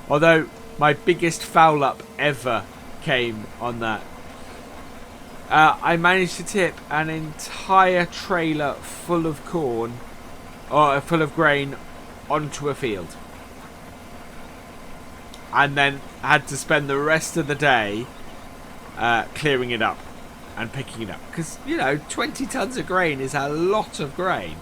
Although my biggest foul up ever came on that. I managed to tip an entire trailer full of corn, or full of grain, onto a field, and then had to spend the rest of the day clearing it up and picking it up, because, you know, 20 tons of grain is a lot of grain.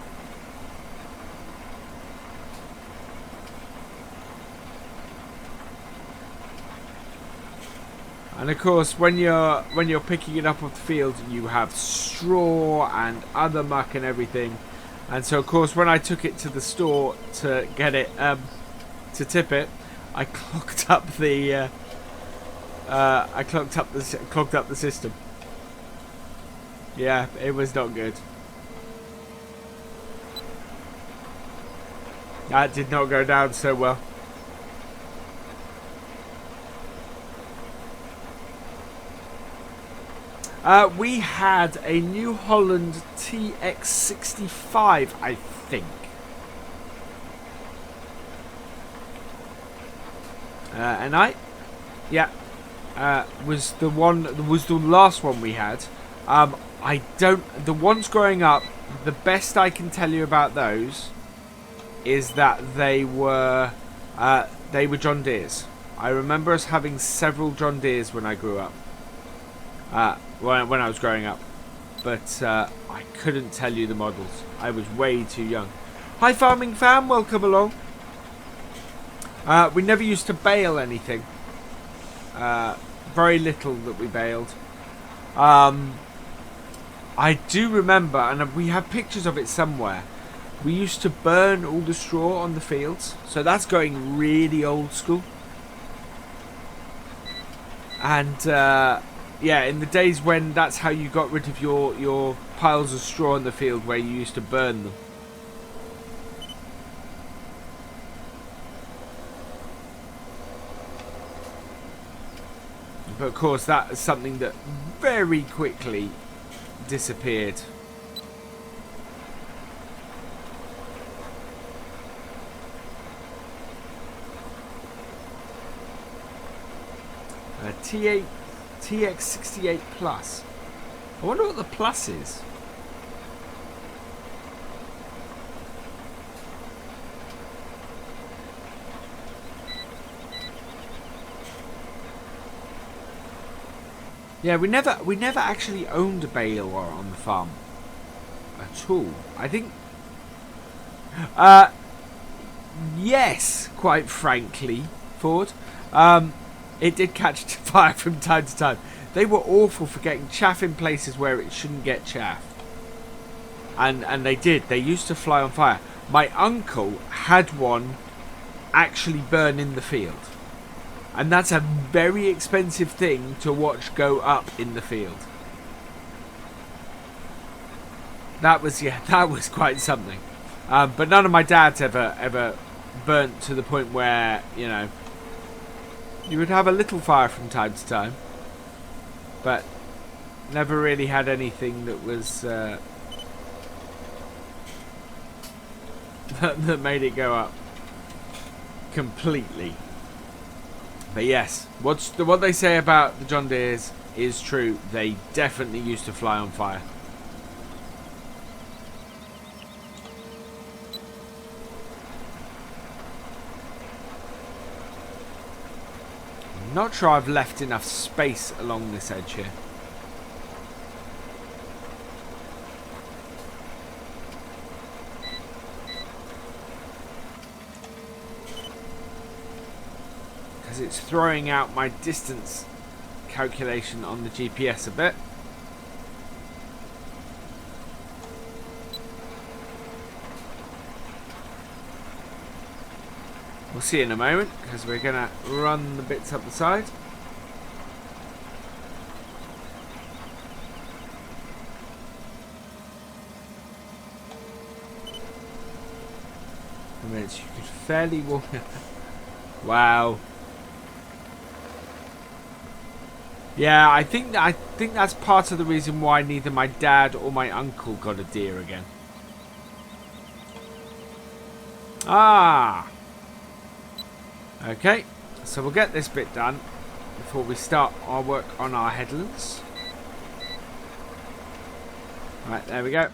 And of course, when you're picking it up off the field, you have straw and other muck and everything. And so, of course, when I took it to the store to get it, to tip it, I clogged up the clogged up the system. Yeah, it was not good. That did not go down so well. We had a New Holland TX65, I think. Was the last one we had. The ones growing up, the best I can tell you about those is that they were John Deeres. I remember us having several John Deeres when I grew up. When I was growing up, but I couldn't tell you the models. I was way too young. Hi, Farming Fam, welcome along. We never used to bale anything. Very little that we baled. I do remember, and we have pictures of it somewhere, we used to burn all the straw on the fields. So that's going really old school. And yeah, in the days when that's how you got rid of your piles of straw in the field, where you used to burn them. But of course, that is something that very quickly disappeared. TX68 Plus. I wonder what the Plus is. Yeah, we never actually owned a baler on the farm at all. I think yes, quite frankly, Ford. It did catch fire from time to time. They were awful for getting chaff in places where it shouldn't get chaff. And they did. They used to fly on fire. My uncle had one actually burn in the field. And that's a very expensive thing to watch go up in the field. That was quite something. But none of my dads ever burnt to the point where, you know, you would have a little fire from time to time, but never really had anything that was that made it go up completely. But yes, what they say about the John Deeres is true. They definitely used to fly on fire. I'm not sure I've left enough space along this edge here. It's throwing out my distance calculation on the GPS a bit. We'll see in a moment because we're going to run the bits up the side. I mean, you could fairly walk. Wow. Yeah, I think that's part of the reason why neither my dad or my uncle got a deer again. Ah. Okay, so we'll get this bit done before we start our work on our headlands. Right, there we go.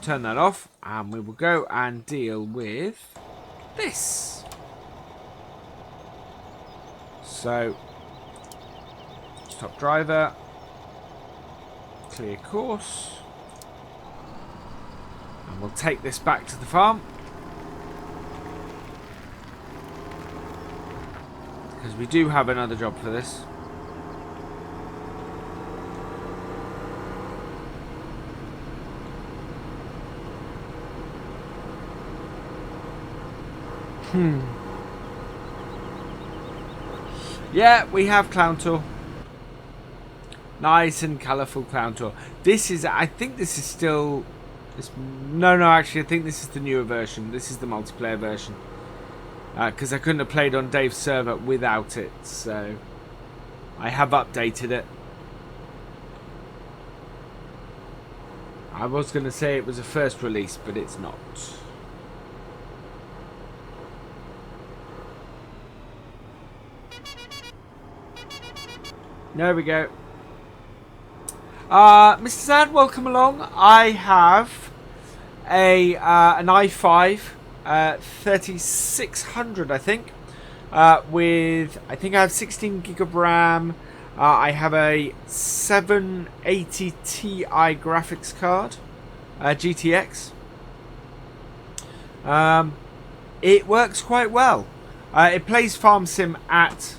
Turn that off, and we will go and deal with this. So, stop driver, clear course, and we'll take this back to the farm because we do have another job for this. Yeah, we have Clowntor. Nice and colourful Clowntor. This is, I think this is still... No, actually, I think this is the newer version. This is the multiplayer version. Because I couldn't have played on Dave's server without it, so... I have updated it. I was going to say it was a first release, but it's not. There we go. Mr. Zad, welcome along. I have an i5 3600, I think, with I think I have 16 gig of RAM. I have a 780 Ti graphics card, GTX. It works quite well. It plays Farm Sim at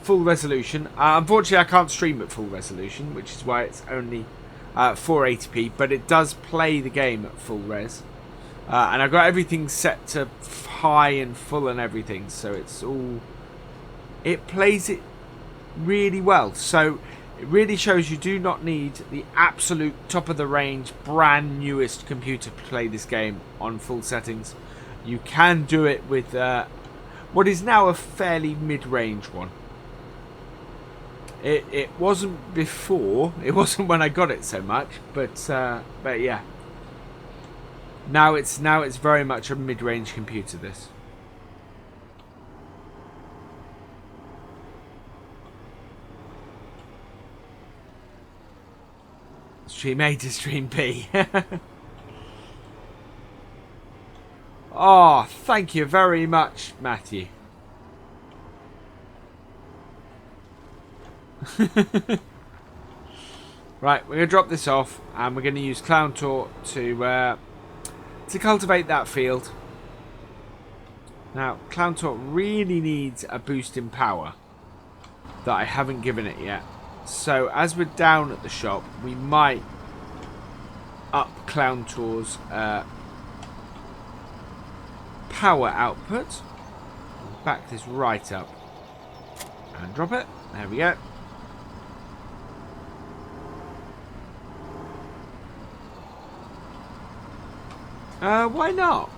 full resolution. Unfortunately, I can't stream at full resolution, which is why it's only 480p, but it does play the game at full res. And I've got everything set to high and full and everything, so it plays it really well. So it really shows you do not need the absolute top of the range, brand newest computer to play this game on full settings. You can do it with what is now a fairly mid-range one. It wasn't before. It wasn't when I got it so much, but yeah. Now it's very much a mid-range computer. This. Stream A to Stream B. Oh, thank you very much, Matthew. Right, we're going to drop this off and we're going to use Clowntor to cultivate that field. Now, Clowntor really needs a boost in power that I haven't given it yet. So, as we're down at the shop, we might up Clowntor's power output. Back this right up and drop it. There we go. Why not?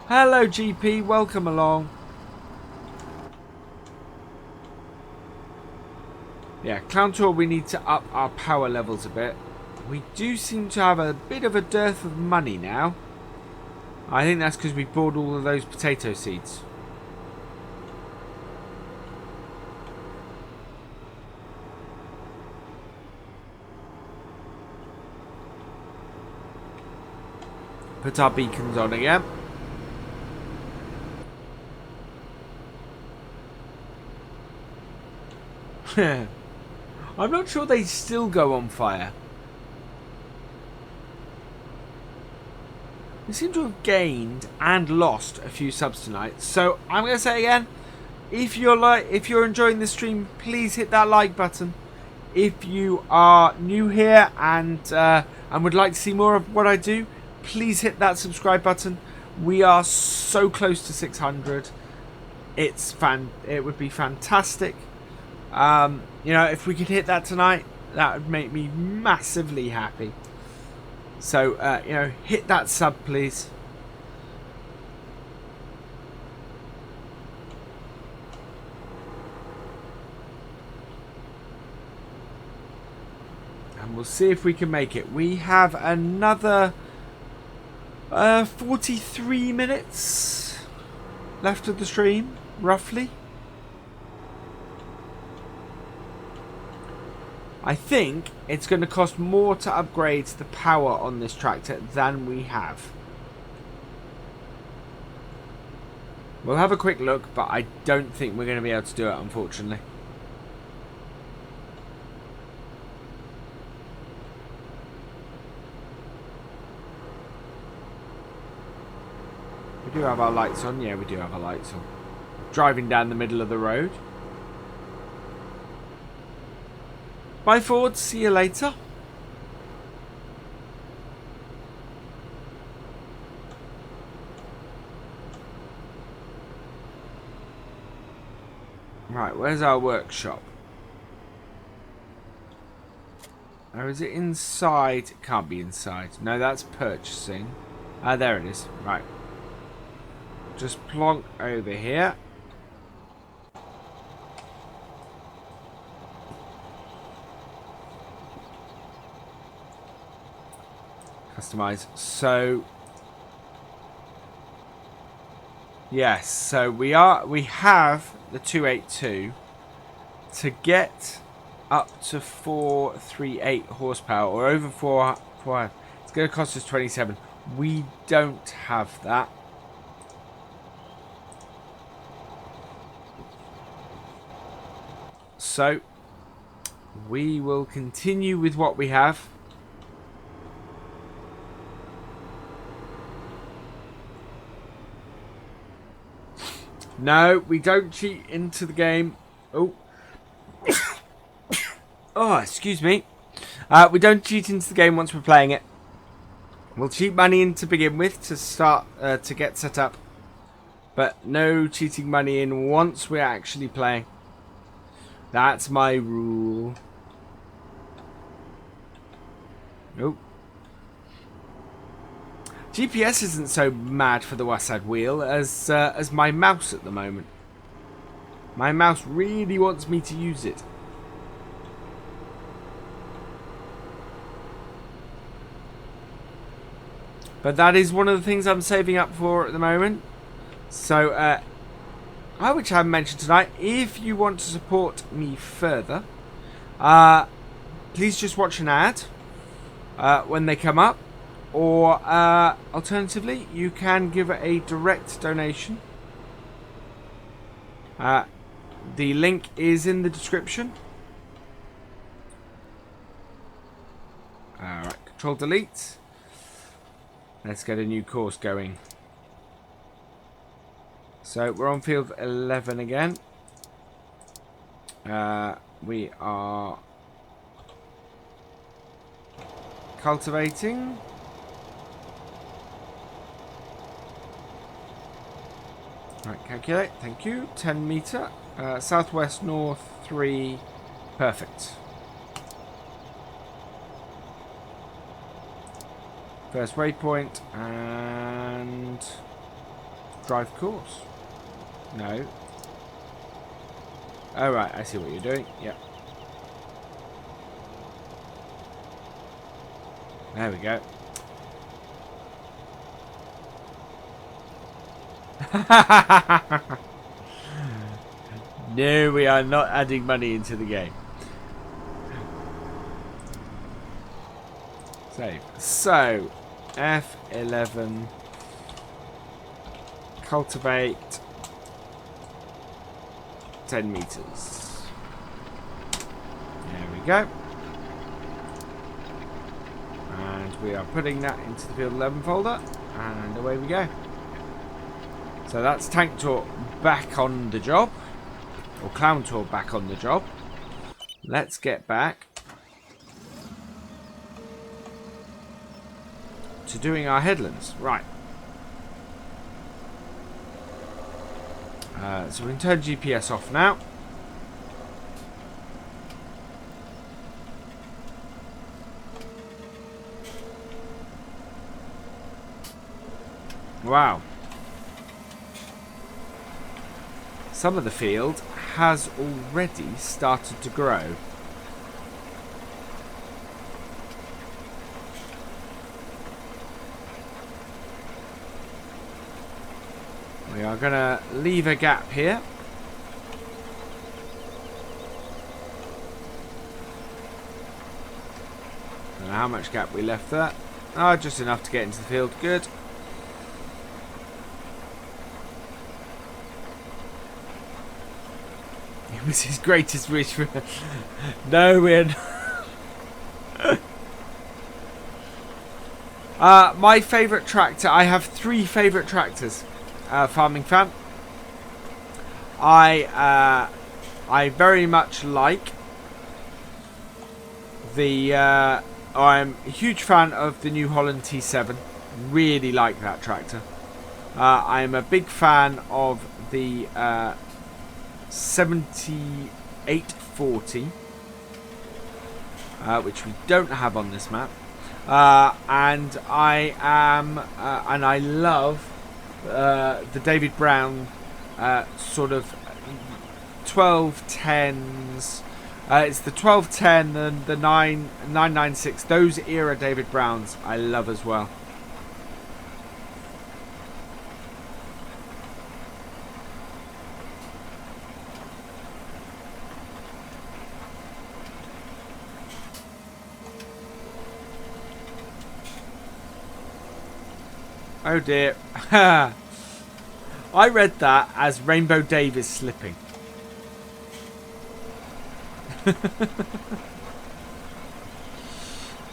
Hello, GP. Welcome along. Yeah, Clowntor, we need to up our power levels a bit. We do seem to have a bit of a dearth of money now. I think that's because we bought all of those potato seeds. Put our beacons on again. I'm not sure they still go on fire. We seem to have gained and lost a few subs tonight. So I'm going to say again, if you're enjoying the stream, please hit that like button. If you are new here and would like to see more of what I do, please hit that subscribe button. We are so close to 600. It would be fantastic. You know, if we could hit that tonight, that would make me massively happy. So, you know, hit that sub, please. And we'll see if we can make it. We have another 43 minutes left of the stream, roughly. I think it's going to cost more to upgrade the power on this tractor than we have. We'll have a quick look, but I don't think we're going to be able to do it, unfortunately. We do have our lights on. Yeah, we do have our lights on. Driving down the middle of the road. Bye, Ford. See you later. Right, where's our workshop? Oh, is it inside? It can't be inside. No, that's purchasing. Ah, there it is. Right. Just plonk over here. Customize. So yes, so we have the 282 to get up to 438 horsepower or over 4. It's going to cost us 27. We don't have that. So we will continue with what we have. No, we don't cheat into the game. Oh. Oh, excuse me. We don't cheat into the game once we're playing it. We'll cheat money in to begin with to start to get set up. But no cheating money in once we're actually playing. That's my rule. Nope. GPS isn't so mad for the WASD wheel as my mouse at the moment. My mouse really wants me to use it. But that is one of the things I'm saving up for at the moment. So, which I haven't mentioned tonight, if you want to support me further, please just watch an ad when they come up. Or alternatively, you can give a direct donation. The link is in the description. Alright, Control Delete. Let's get a new course going. So we're on field 11 again. We are cultivating. Right, calculate. Thank you. 10 meter. Southwest, north, 3. Perfect. First waypoint and drive course. No. Oh, right. I see what you're doing. Yep. There we go. No, we are not adding money into the game. Save. So, F11. Cultivate. 10 meters. There we go. And we are putting that into the field 11 folder. And away we go. So that's Tanktor back on the job. Or Clowntor back on the job. Let's get back to doing our headlands. Right. So we can turn GPS off now. Wow. Some of the field has already started to grow. We are going to leave a gap here. I don't know how much gap we left there. Oh, just enough to get into the field. Good. It was his greatest wish for... No, we're not. My favourite tractor. I have 3 favourite tractors. Farming fan. I very much like the... I'm a huge fan of the New Holland T7. Really like that tractor. I'm a big fan of the 7840, which we don't have on this map. And I am... and I love... the David Brown sort of 1210s. It's the 1210 and the 996. Those era David Browns I love as well. Oh dear. I read that as RainbowDave is slipping.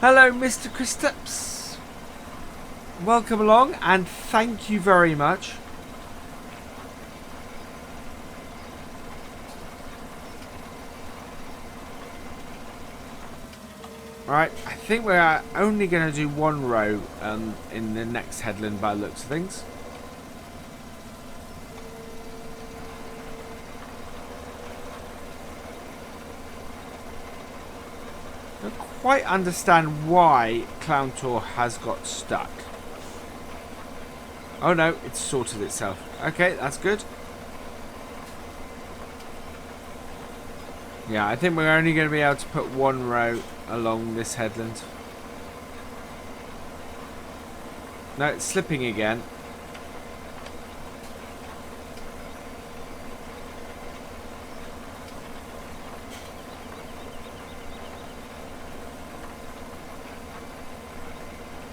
Hello, Mr. Christaps. Welcome along and thank you very much. Right, I think we're only going to do 1 row in the next headland by the looks of things. I don't quite understand why Clowntor has got stuck. Oh no, it's sorted itself. Okay, that's good. Yeah, I think we're only going to be able to put 1 row along this headland. No, it's slipping again.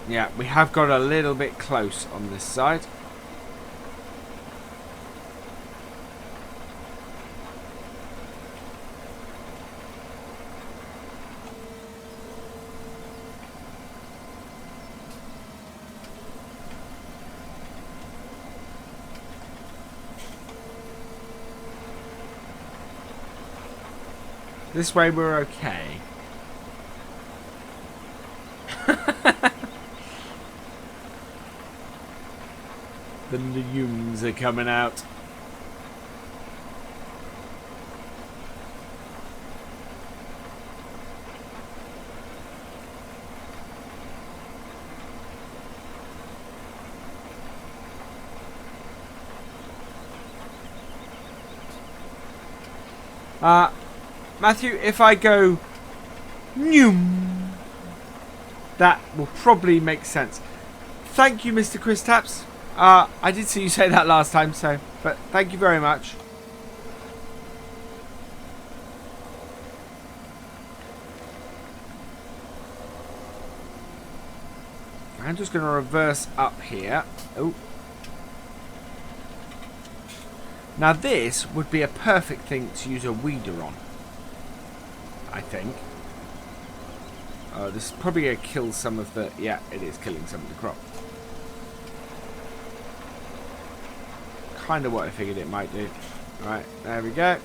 Yeah, we have got a little bit close on this side. This way we're okay. The legumes are coming out. Matthew, if I go... Noom, That will probably make sense. Thank you, Mr. Chris Taps. I did see you say that last time, but thank you very much. I'm just going to reverse up here. Oh. Now this would be a perfect thing to use a weeder on, I think. Oh, this is probably going to kill some of the... Yeah, it is killing some of the crop. Kind of what I figured it might do. Right, there we go.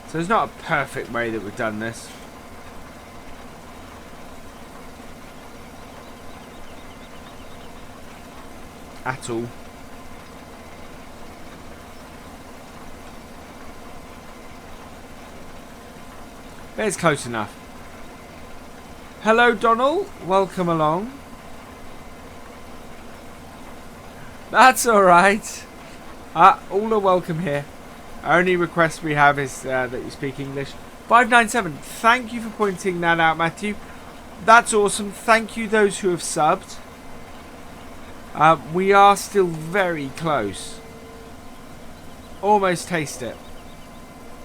So it's not a perfect way that we've done this. At all. But it's close enough. Hello, Donald. Welcome along. That's alright. All are welcome here. Only request we have is that you speak English. 597. Thank you for pointing that out, Matthew. That's awesome. Thank you, those who have subbed. We are still very close. Almost taste it.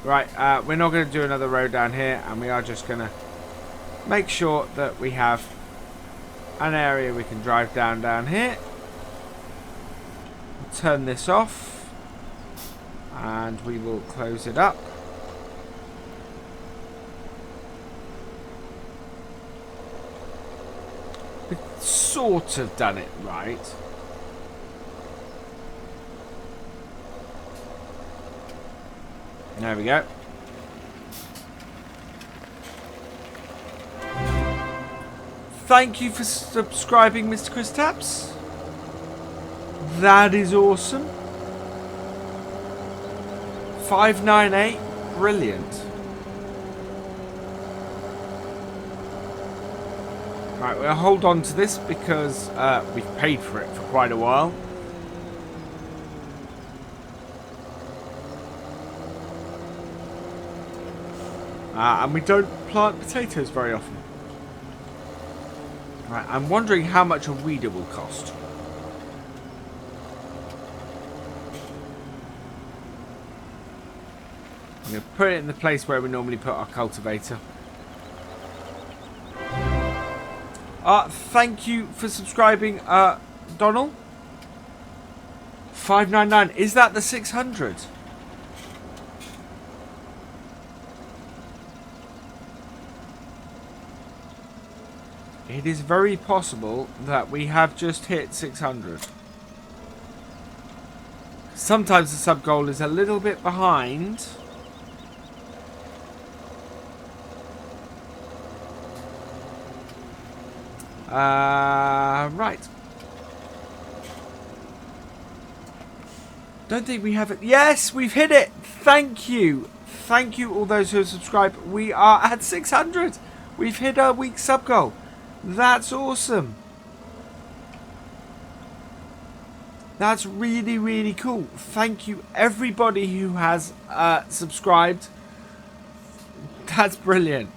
Right, we're not going to do another road down here, and we are just going to make sure that we have an area we can drive down here. Turn this off, and we will close it up. We've sort of done it right. There we go. Thank you for subscribing, Mr. Chris Taps. That is awesome. 598, brilliant. Right, we'll hold on to this because we've paid for it for quite a while. And we don't plant potatoes very often. Right, I'm wondering how much a weeder will cost. I'm going to put it in the place where we normally put our cultivator. Thank you for subscribing, Donald. 599. Is that the 600? It is very possible that we have just hit 600. Sometimes the sub goal is a little bit behind. Right. Don't think we have it. Yes, we've hit it. Thank you. Thank you all those who have subscribed. We are at 600. We've hit our week's sub goal. That's awesome. That's really, really cool. Thank you everybody who has subscribed. That's brilliant.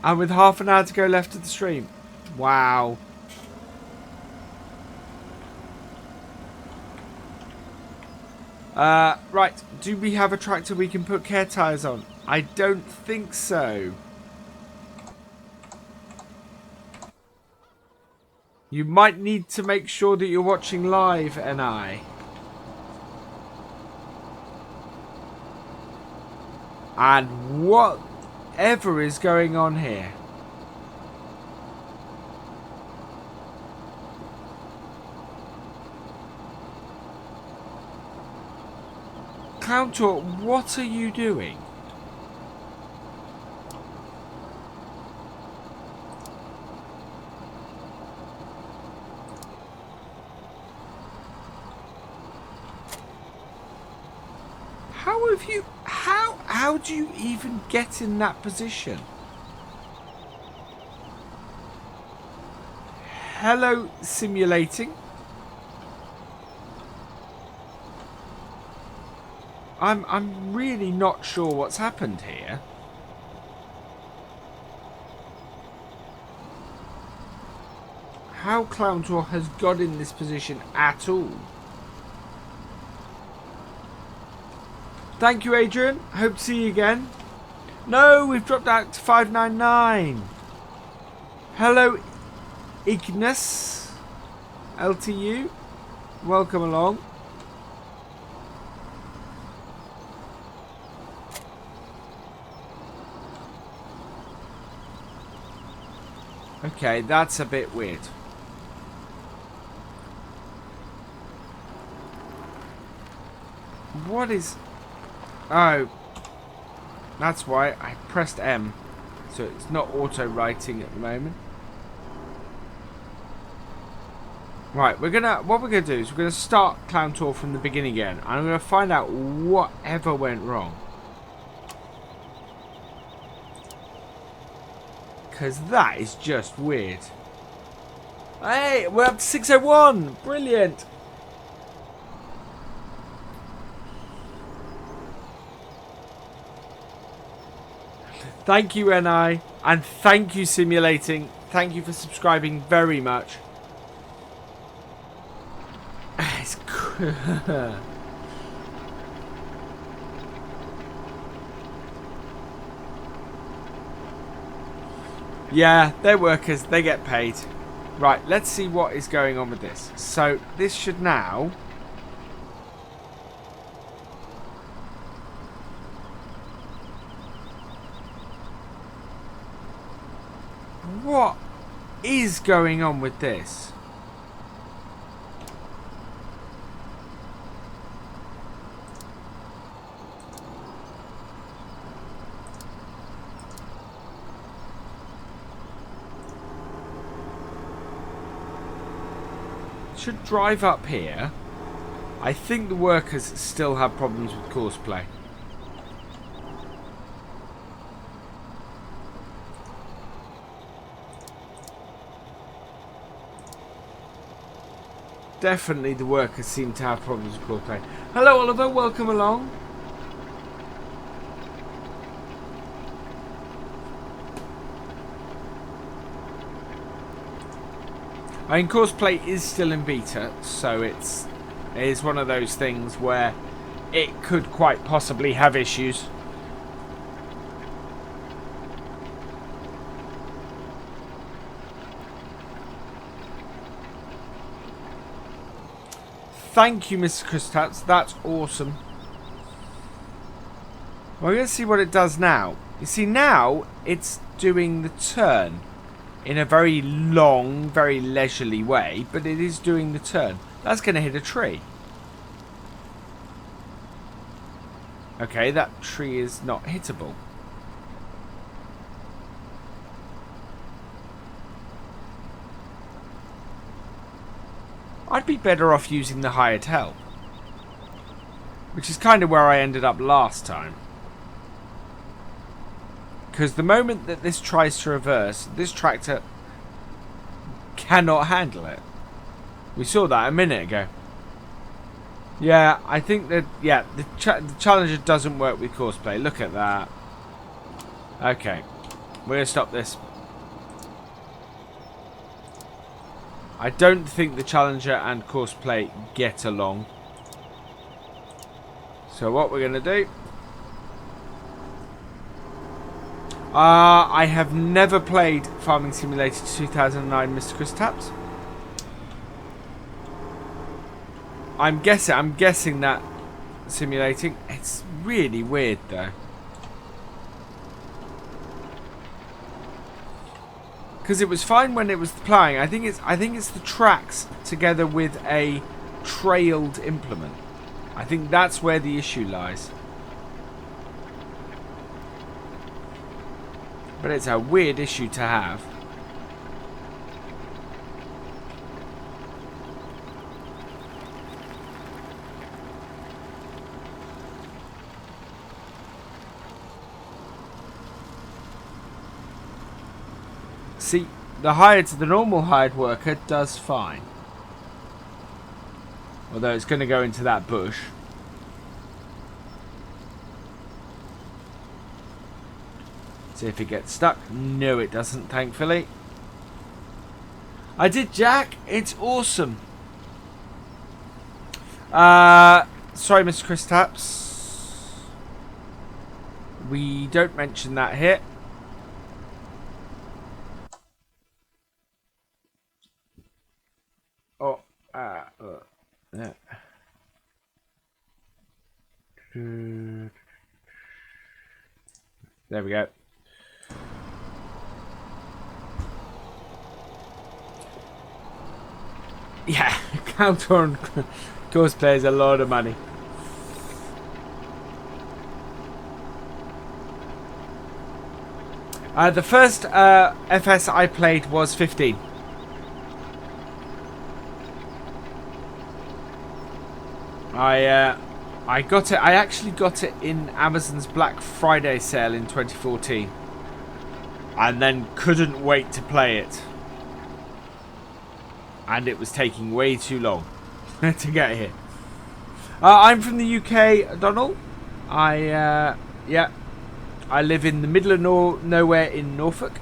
And with half an hour to go left of the stream. Wow. Right. Do we have a tractor we can put care tyres on? I don't think so. You might need to make sure that you're watching live, NI. And whatever is going on here. Clowntor, what are you doing? How do you even get in that position? Hello, simulating. I'm really not sure what's happened here. How Clowntor has got in this position at all. Thank you, Adrian. Hope to see you again. No, we've dropped out to 599. Hello, Ignis. LTU. Welcome along. Okay, that's a bit weird. What is... Oh, that's why I pressed M. So it's not auto-writing at the moment. Right, what we're gonna do is we're gonna start Clowntor from the beginning again. And I'm gonna find out whatever went wrong. Because that is just weird. Hey, we're up to 601. Brilliant. Thank you, NI. And thank you, Simulating. Thank you for subscribing very much. It's yeah, they're workers. They get paid. Right, let's see what is going on with this. So, this should now... What is going on with this? Should drive up here. I think the workers still have problems with Courseplay. Definitely the workers seem to have problems with Courseplay. Hello Oliver, welcome along. I mean, Courseplay is still in beta, so it is one of those things where it could quite possibly have issues. Thank you, Mr. Kristaps. That's awesome. We're going to see what it does now. You see, now it's doing the turn in a very long, very leisurely way, but it is doing the turn. That's going to hit a tree. Okay, that tree is not hittable. I'd be better off using the hired help, which is kind of where I ended up last time. Because the moment that this tries to reverse, this tractor cannot handle it. We saw that a minute ago. Yeah, I think that, yeah, the Challenger doesn't work with Courseplay. Look at that. Okay, we're going to stop this. I don't think the Challenger and Courseplay get along. So what we're going to do... I have never played Farming Simulator 2009, Mr. Kristaps. I'm guessing that simulating. It's really weird though. Because it was fine when it was ploughing. I think it's the tracks together with a trailed implement. I think that's where the issue lies. But it's a weird issue to have. See, the normal hired worker does fine. Although it's going to go into that bush. See if it gets stuck. No, it doesn't, thankfully. I did, Jack. It's awesome. Sorry, Mr. Chris Taps. We don't mention that here. Oh, yeah. There we go. Yeah, Clowntor and Courseplay is a lot of money. The first FS I played was 15. I got it. I actually got it in Amazon's Black Friday sale in 2014, and then couldn't wait to play it. And it was taking way too long to get here. I'm from the UK, Donald. I live in the middle of nowhere in Norfolk.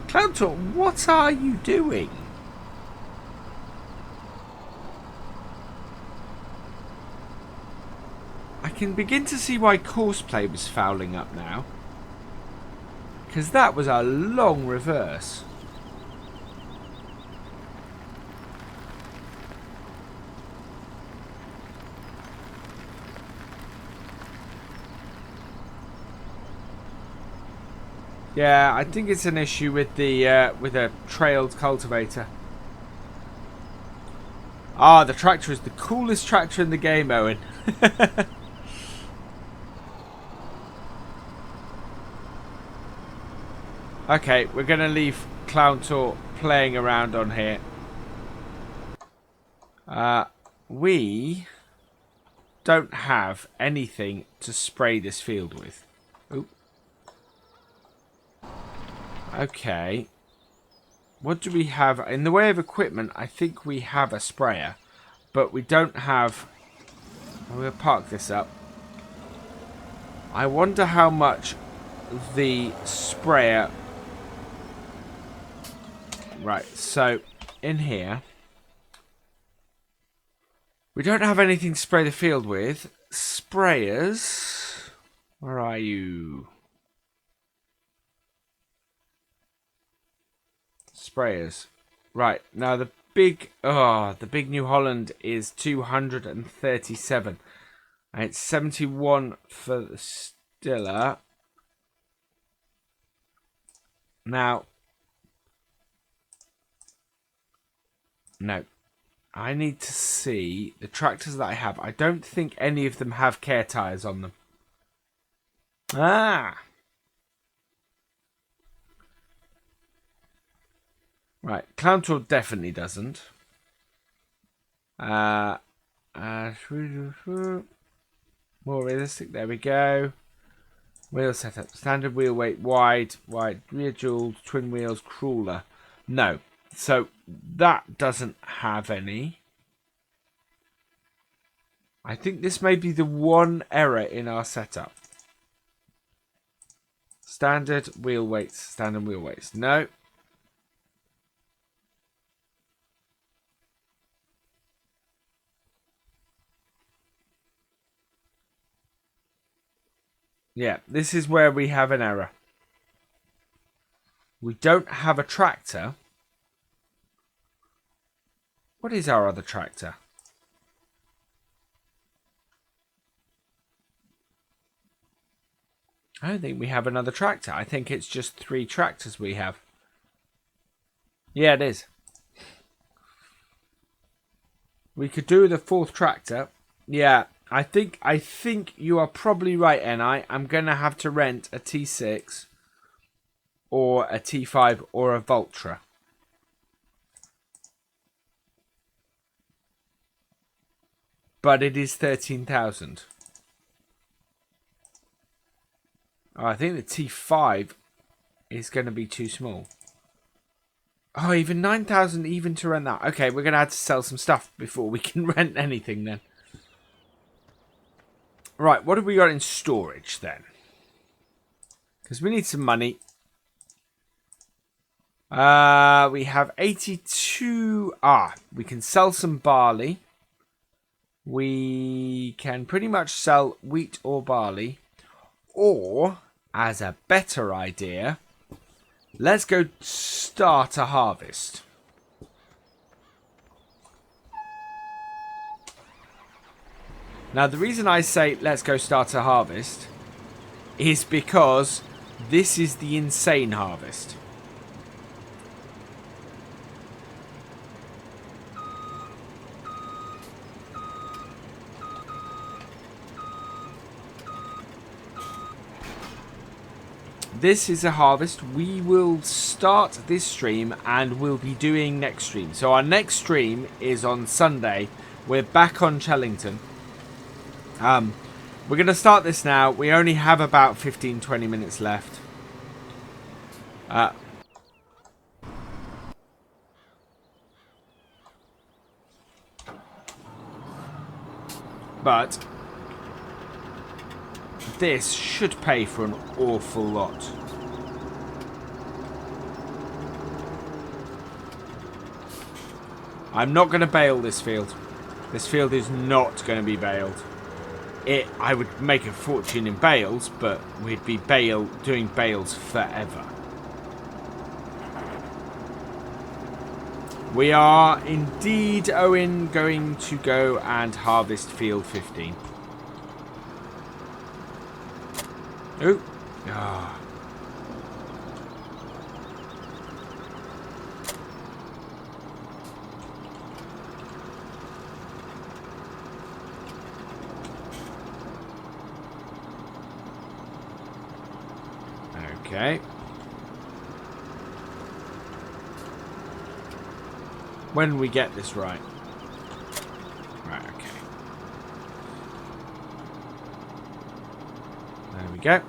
Clowntor, what are you doing? I can begin to see why Courseplay was fouling up now. Because that was a long reverse. Yeah, I think it's an issue with the with a trailed cultivator. Ah, the tractor is the coolest tractor in the game, Owen. Okay, we're going to leave Clowntor playing around on here. We don't have anything to spray this field with. Oop. Okay. What do we have? In the way of equipment, I think we have a sprayer. But we don't have... We'll park this up. I wonder how much the sprayer... Right, so in here... We don't have anything to spray the field with. Sprayers... Where are you? Sprayers. Right, now the big New Holland is 237. And it's 71 for the Stiller. Now, no. I need to see the tractors that I have. I don't think any of them have care tires on them. Ah! Right, Clowntor definitely doesn't. More realistic, there we go. Wheel setup, standard wheel weight, wide, rear dual, twin wheels, crawler. No, so that doesn't have any. I think this may be the one error in our setup. Standard wheel weights, no. Yeah, this is where we have an error. We don't have a tractor. What is our other tractor? I don't think we have another tractor. I think it's just 3 tractors we have. Yeah, it is. We could do the 4th tractor. Yeah, I think you are probably right, Ni. I'm going to have to rent a T6 or a T5 or a Vultra. But it is 13,000. Oh, I think the T5 is going to be too small. Oh, even 9,000 even to rent that. Okay, we're going to have to sell some stuff before we can rent anything then. Right, what have we got in storage then? Because we need some money. We have 82. We can sell some barley. We can pretty much sell wheat or barley. Or, as a better idea, let's go start a harvest. Now, the reason I say let's go start a harvest is because this is the insane harvest. This is a harvest we will start this stream and we'll be doing next stream. So our next stream is on Sunday. We're back on Chellington. We're going to start this now. We only have about 15-20 minutes left. But this should pay for an awful lot. I'm not going to bale this field. This field is not going to be baled. I would make a fortune in bales, but we'd be doing bales forever. We are indeed, Owen, going to go and harvest field 15. Oh. Ah. Okay. When we get this right. Right, okay. There we go.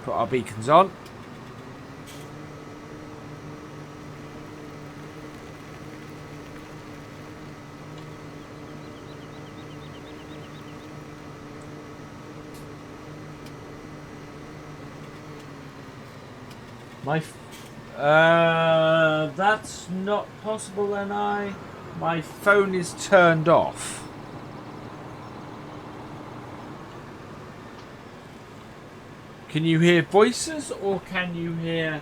Put our beacons on. That's not possible then. My phone is turned off. Can you hear voices or can you hear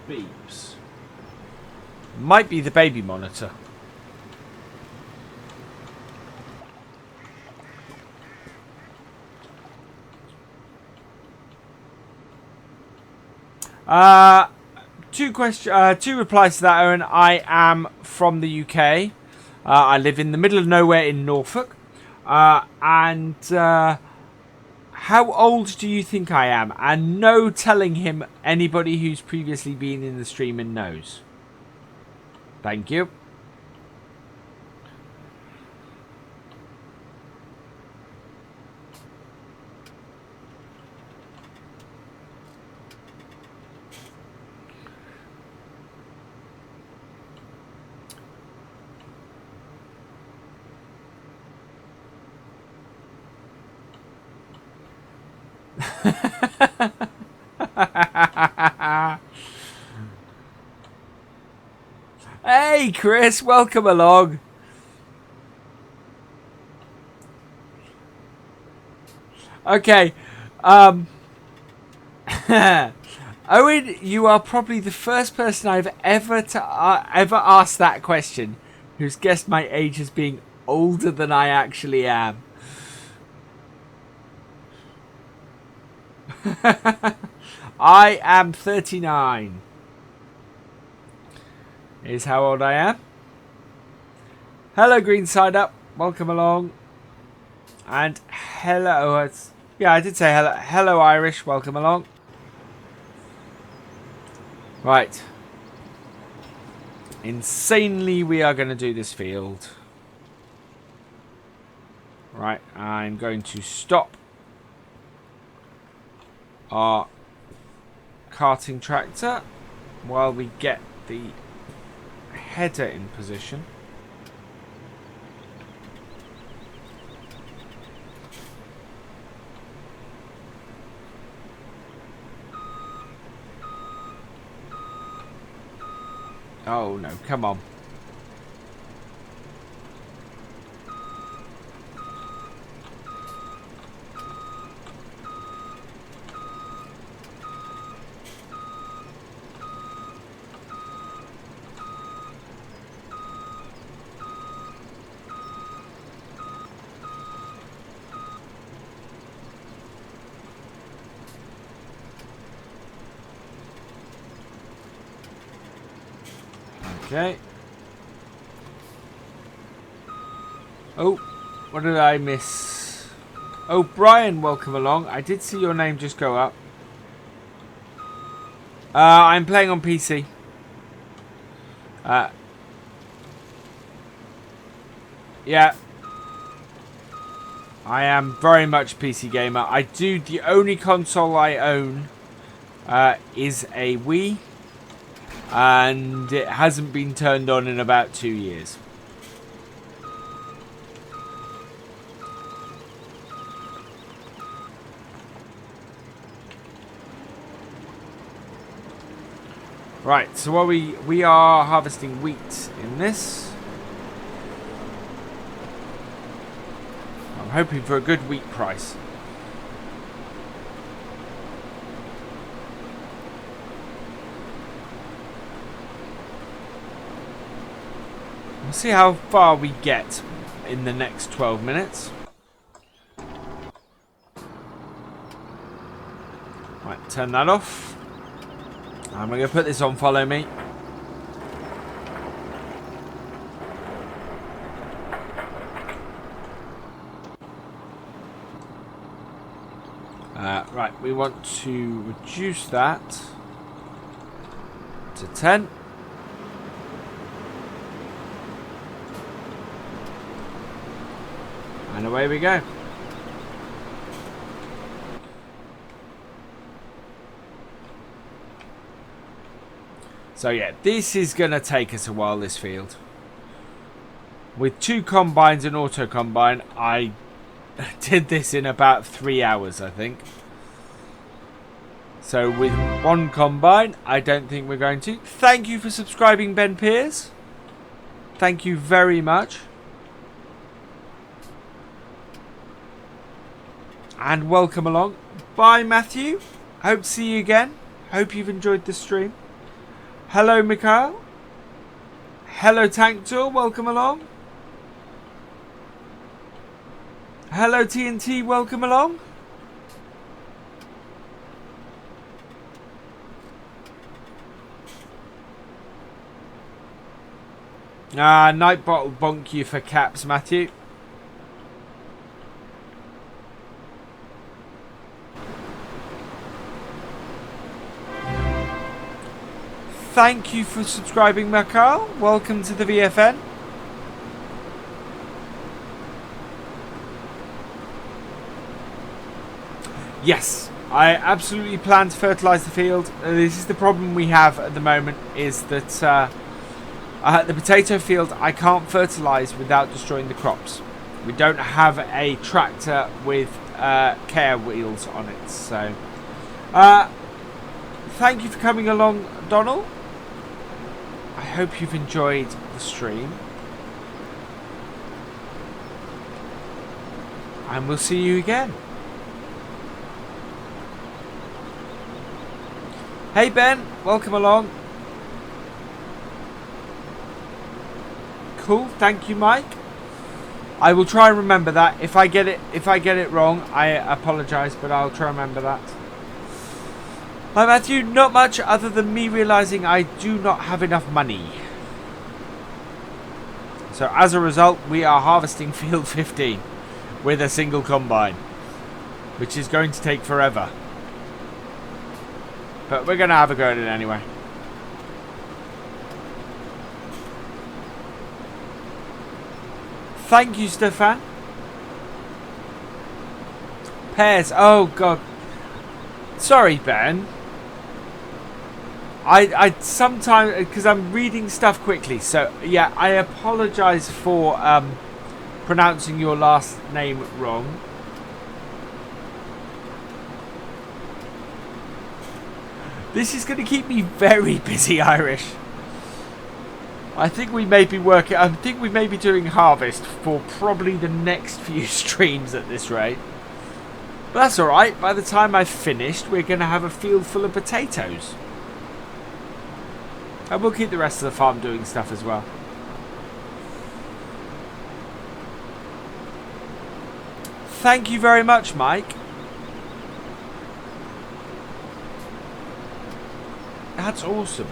beeps? Might be the baby monitor. Two replies to that, Owen. I am from the UK. I live in the middle of nowhere in Norfolk. And how old do you think I am? And no telling him anybody who's previously been in the stream and knows. Thank you. Hey Chris, welcome along. Okay, Owen, you are probably the first person I've ever asked that question who's guessed my age as being older than I actually am. I am 39. Is how old I am. Hello, Green Side Up. Welcome along. And hello. Yeah, I did say hello. Hello, Irish. Welcome along. Right. Insanely, we are going to do this field. Right. I'm going to stop our carting tractor while we get the header in position. Oh no, come on. Okay. Oh, what did I miss? Oh, Brian, welcome along. I did see your name just go up. I'm playing on PC. Yeah. I am very much PC gamer. The only console I own is a Wii. And it hasn't been turned on in about 2 years. Right, so what we are harvesting wheat in this. I'm hoping for a good wheat price. We'll see how far we get in the next 12 minutes. Right, turn that off. I'm going to put this on follow me. Right, we want to reduce that to 10. And away we go. So yeah, this is going to take us a while, this field. With 2 combines and auto combine, I did this in about 3 hours, I think. So with 1 combine, I don't think we're going to. Thank you for subscribing, Ben Pears. Thank you very much. And welcome along. Bye, Matthew. Hope to see you again. Hope you've enjoyed the stream. Hello, Mikhail. Hello, Tanktor. Welcome along. Hello, TNT. Welcome along. Night bottle bonk you for caps, Matthew. Thank you for subscribing, Mikhail. Welcome to the VFN. Yes, I absolutely plan to fertilise the field. This is the problem we have at the moment, is that the potato field I can't fertilise without destroying the crops. We don't have a tractor with care wheels on it. So, thank you for coming along, Donald. I hope you've enjoyed the stream. And we'll see you again. Hey Ben, welcome along. Cool, thank you, Mike. I will try and remember that. If I get it wrong, I apologise, but I'll try and remember that. Hi Matthew, not much other than me realising I do not have enough money. So as a result, we are harvesting field 15 with a single combine, which is going to take forever. But we're going to have a go at it anyway. Thank you, Stefan. Pears, oh god. Sorry, Ben. I sometimes, because I'm reading stuff quickly, so yeah, I apologise for pronouncing your last name wrong. This is going to keep me very busy, Irish. I think we may be working. I think we may be doing harvest for probably the next few streams at this rate. But that's all right. By the time I've finished, we're going to have a field full of potatoes, and we'll keep the rest of the farm doing stuff as well. Thank you very much, Mike. That's awesome.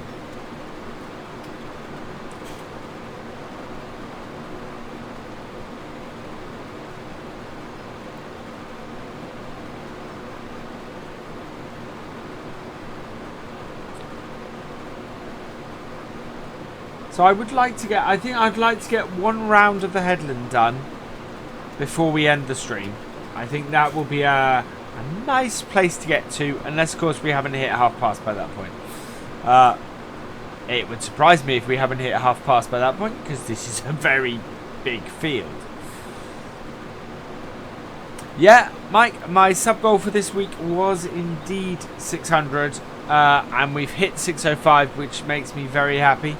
So I would like to get, I think I'd like to get one round of the headland done before we end the stream. I think that will be a nice place to get to, unless of course we haven't hit half past by that point. It would surprise me if we haven't hit half past by that point, because this is a very big field. Yeah, Mike, my sub goal for this week was indeed 600, and we've hit 605, which makes me very happy.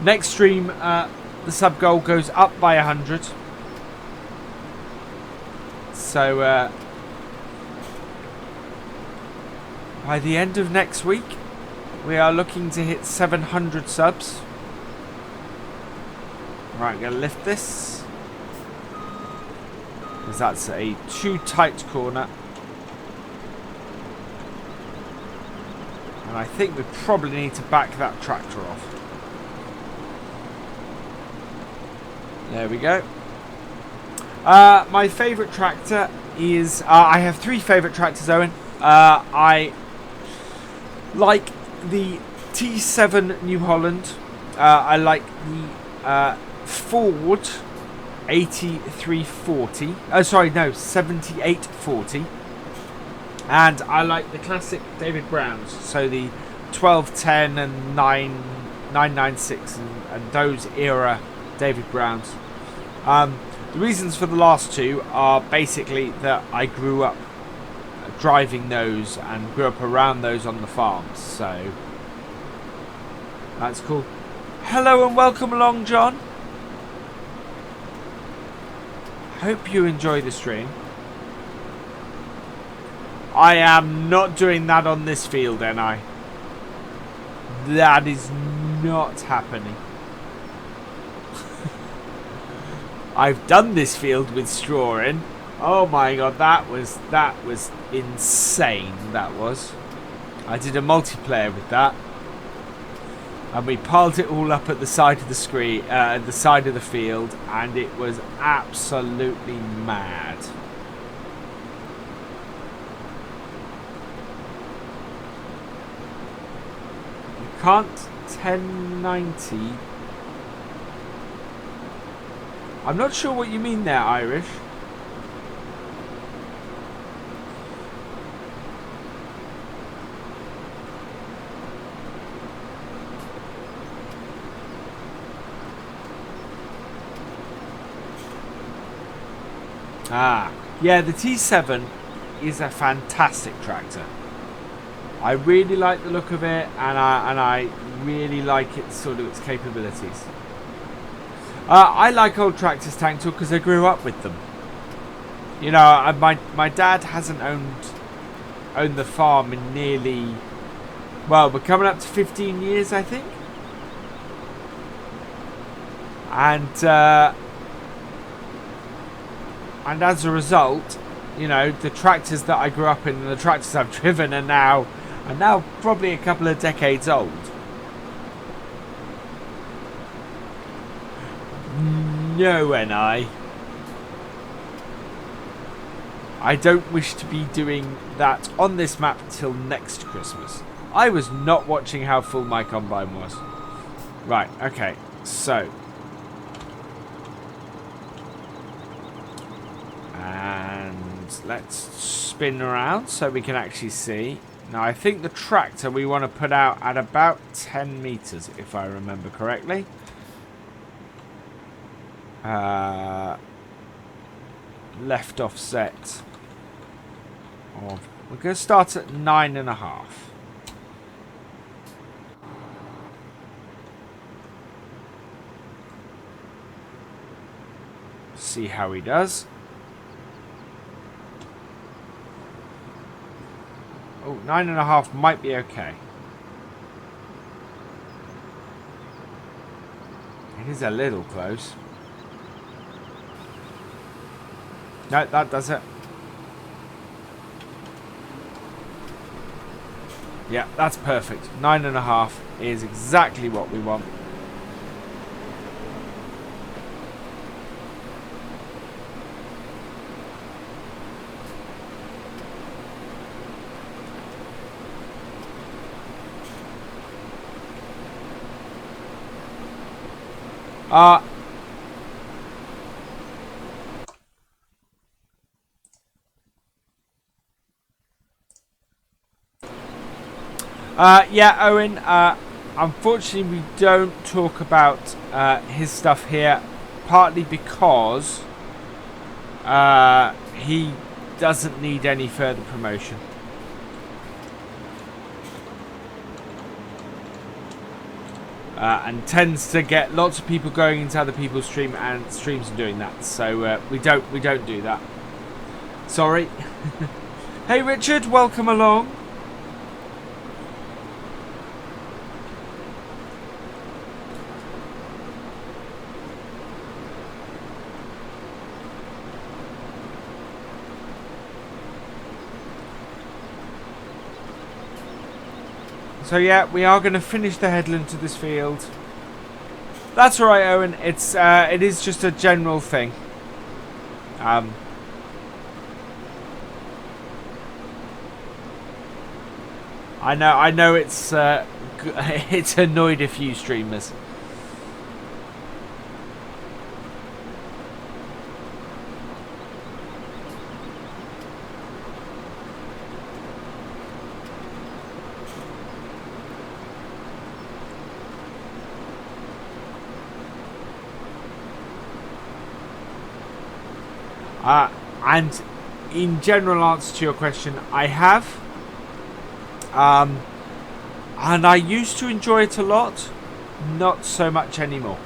Next stream, the sub goal goes up by 100. So by the end of next week, we are looking to hit 700 subs. Right, I'm going to lift this, because that's a too tight corner. And I think we probably need to back that tractor off. There we go. My favourite tractor is... I have three favourite tractors, Owen. I like the T7 New Holland. I like the Ford 8340. Sorry, no, 7840. And I like the classic David Browns. So the 1210 and 996 and those era David Browns. The reasons for the last two are basically that I grew up driving those and grew up around those on the farms, so that's cool. Hello and welcome along, John. Hope you enjoy the stream. I am not doing that on this field, am I? That is not happening. I've done this field with straw in. Oh my god, that was insane. That was. I did a multiplayer with that, and we piled it all up at the side of the screen, the side of the field, and it was absolutely mad. You can't 1090. I'm not sure what you mean there, Irish. Yeah, the T7 is a fantastic tractor. I really like the look of it, and I really like its capabilities. I like old tractors, Tank Talk, because I grew up with them. You know, my dad hasn't owned the farm in nearly, well, we're coming up to 15 years, I think. And as a result, you know, the tractors that I grew up in and the tractors I've driven are now probably a couple of decades old. No, N.I. I don't wish to be doing that on this map till next Christmas. I was not watching how full my combine was. Right, okay, so. And let's spin around so we can actually see. Now, I think the tractor we want to put out at about 10 meters, if I remember correctly. Left offset. We're going to start at 9.5. see how he does. Oh, 9.5 might be okay. It is a little close. No, that does it. Yeah, that's perfect. 9.5 is exactly what we want. Yeah, Owen, unfortunately we don't talk about his stuff here, partly because he doesn't need any further promotion. And tends to get lots of people going into other people's streams and doing that. So we don't do that. Sorry. Hey Richard, welcome along. So yeah, we are going to finish the headland to this field. That's all right, Owen. It is just a general thing. I know it's it's annoyed a few streamers. And in general answer to your question, I have. And I used to enjoy it a lot, not so much anymore.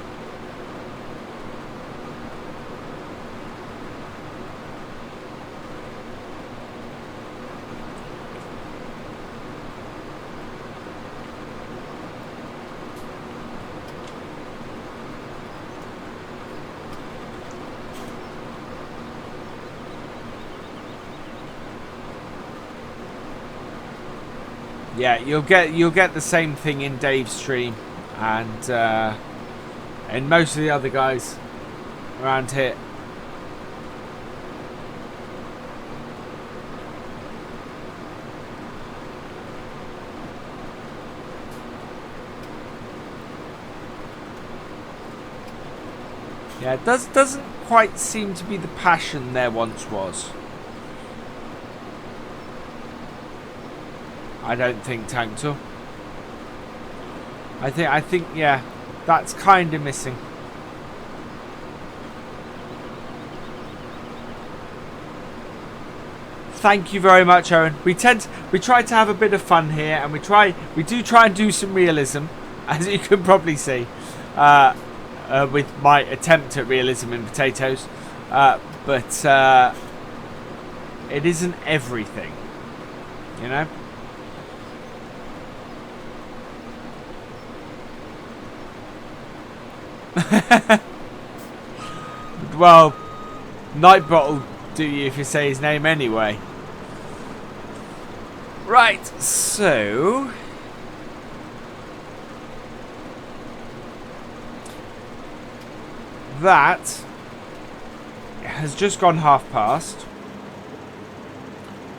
Yeah, you'll get the same thing in Dave's stream, and most of the other guys around here. Yeah, it doesn't quite seem to be the passion there once was. I don't think, Tanktor. I think, yeah, that's kind of missing. Thank you very much, Owen. We try to have a bit of fun here, and we do try and do some realism, as you can probably see, with my attempt at realism in potatoes. But it isn't everything, you know. Well, Nightbot will do you if you say his name anyway. Right, so that has just gone past.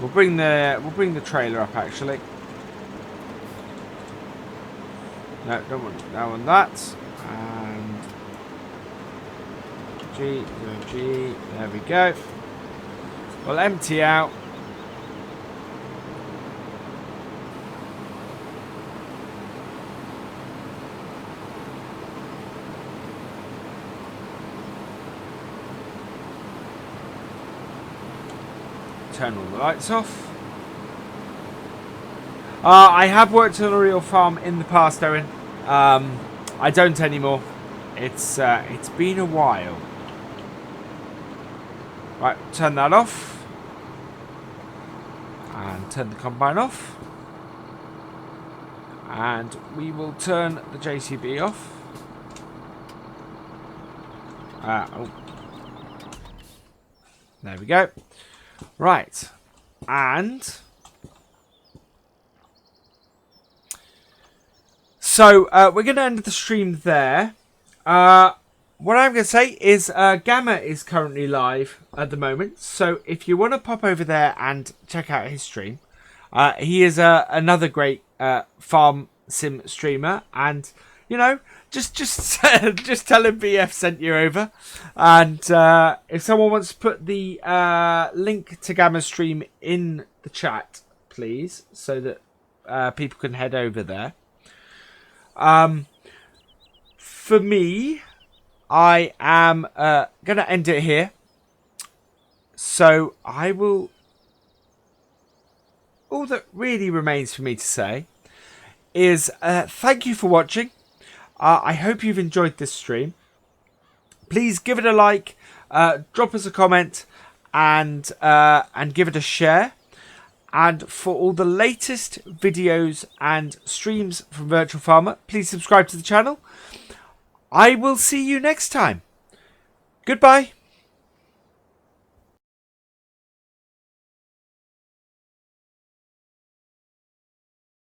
We'll bring the trailer up actually. No, don't want that. And G, there we go. We'll empty out. Turn all the lights off. I have worked on a real farm in the past, Owen. I don't anymore. It's been a while. Right, turn that off. And turn the combine off. And we will turn the JCB off. Oh. There we go. Right. And so we're going to end the stream there. What I'm going to say is Gamma is currently live at the moment. So if you want to pop over there and check out his stream, he is another great farm sim streamer. And, you know, just just tell him BF sent you over. And if someone wants to put the link to Gamma's stream in the chat, please, so that people can head over there. For me, I am going to end it here. So I will... All that really remains for me to say is thank you for watching. I hope you've enjoyed this stream. Please give it a like, drop us a comment, and give it a share. And for all the latest videos and streams from Virtual Farmer, please subscribe to the channel. I will see you next time. Goodbye.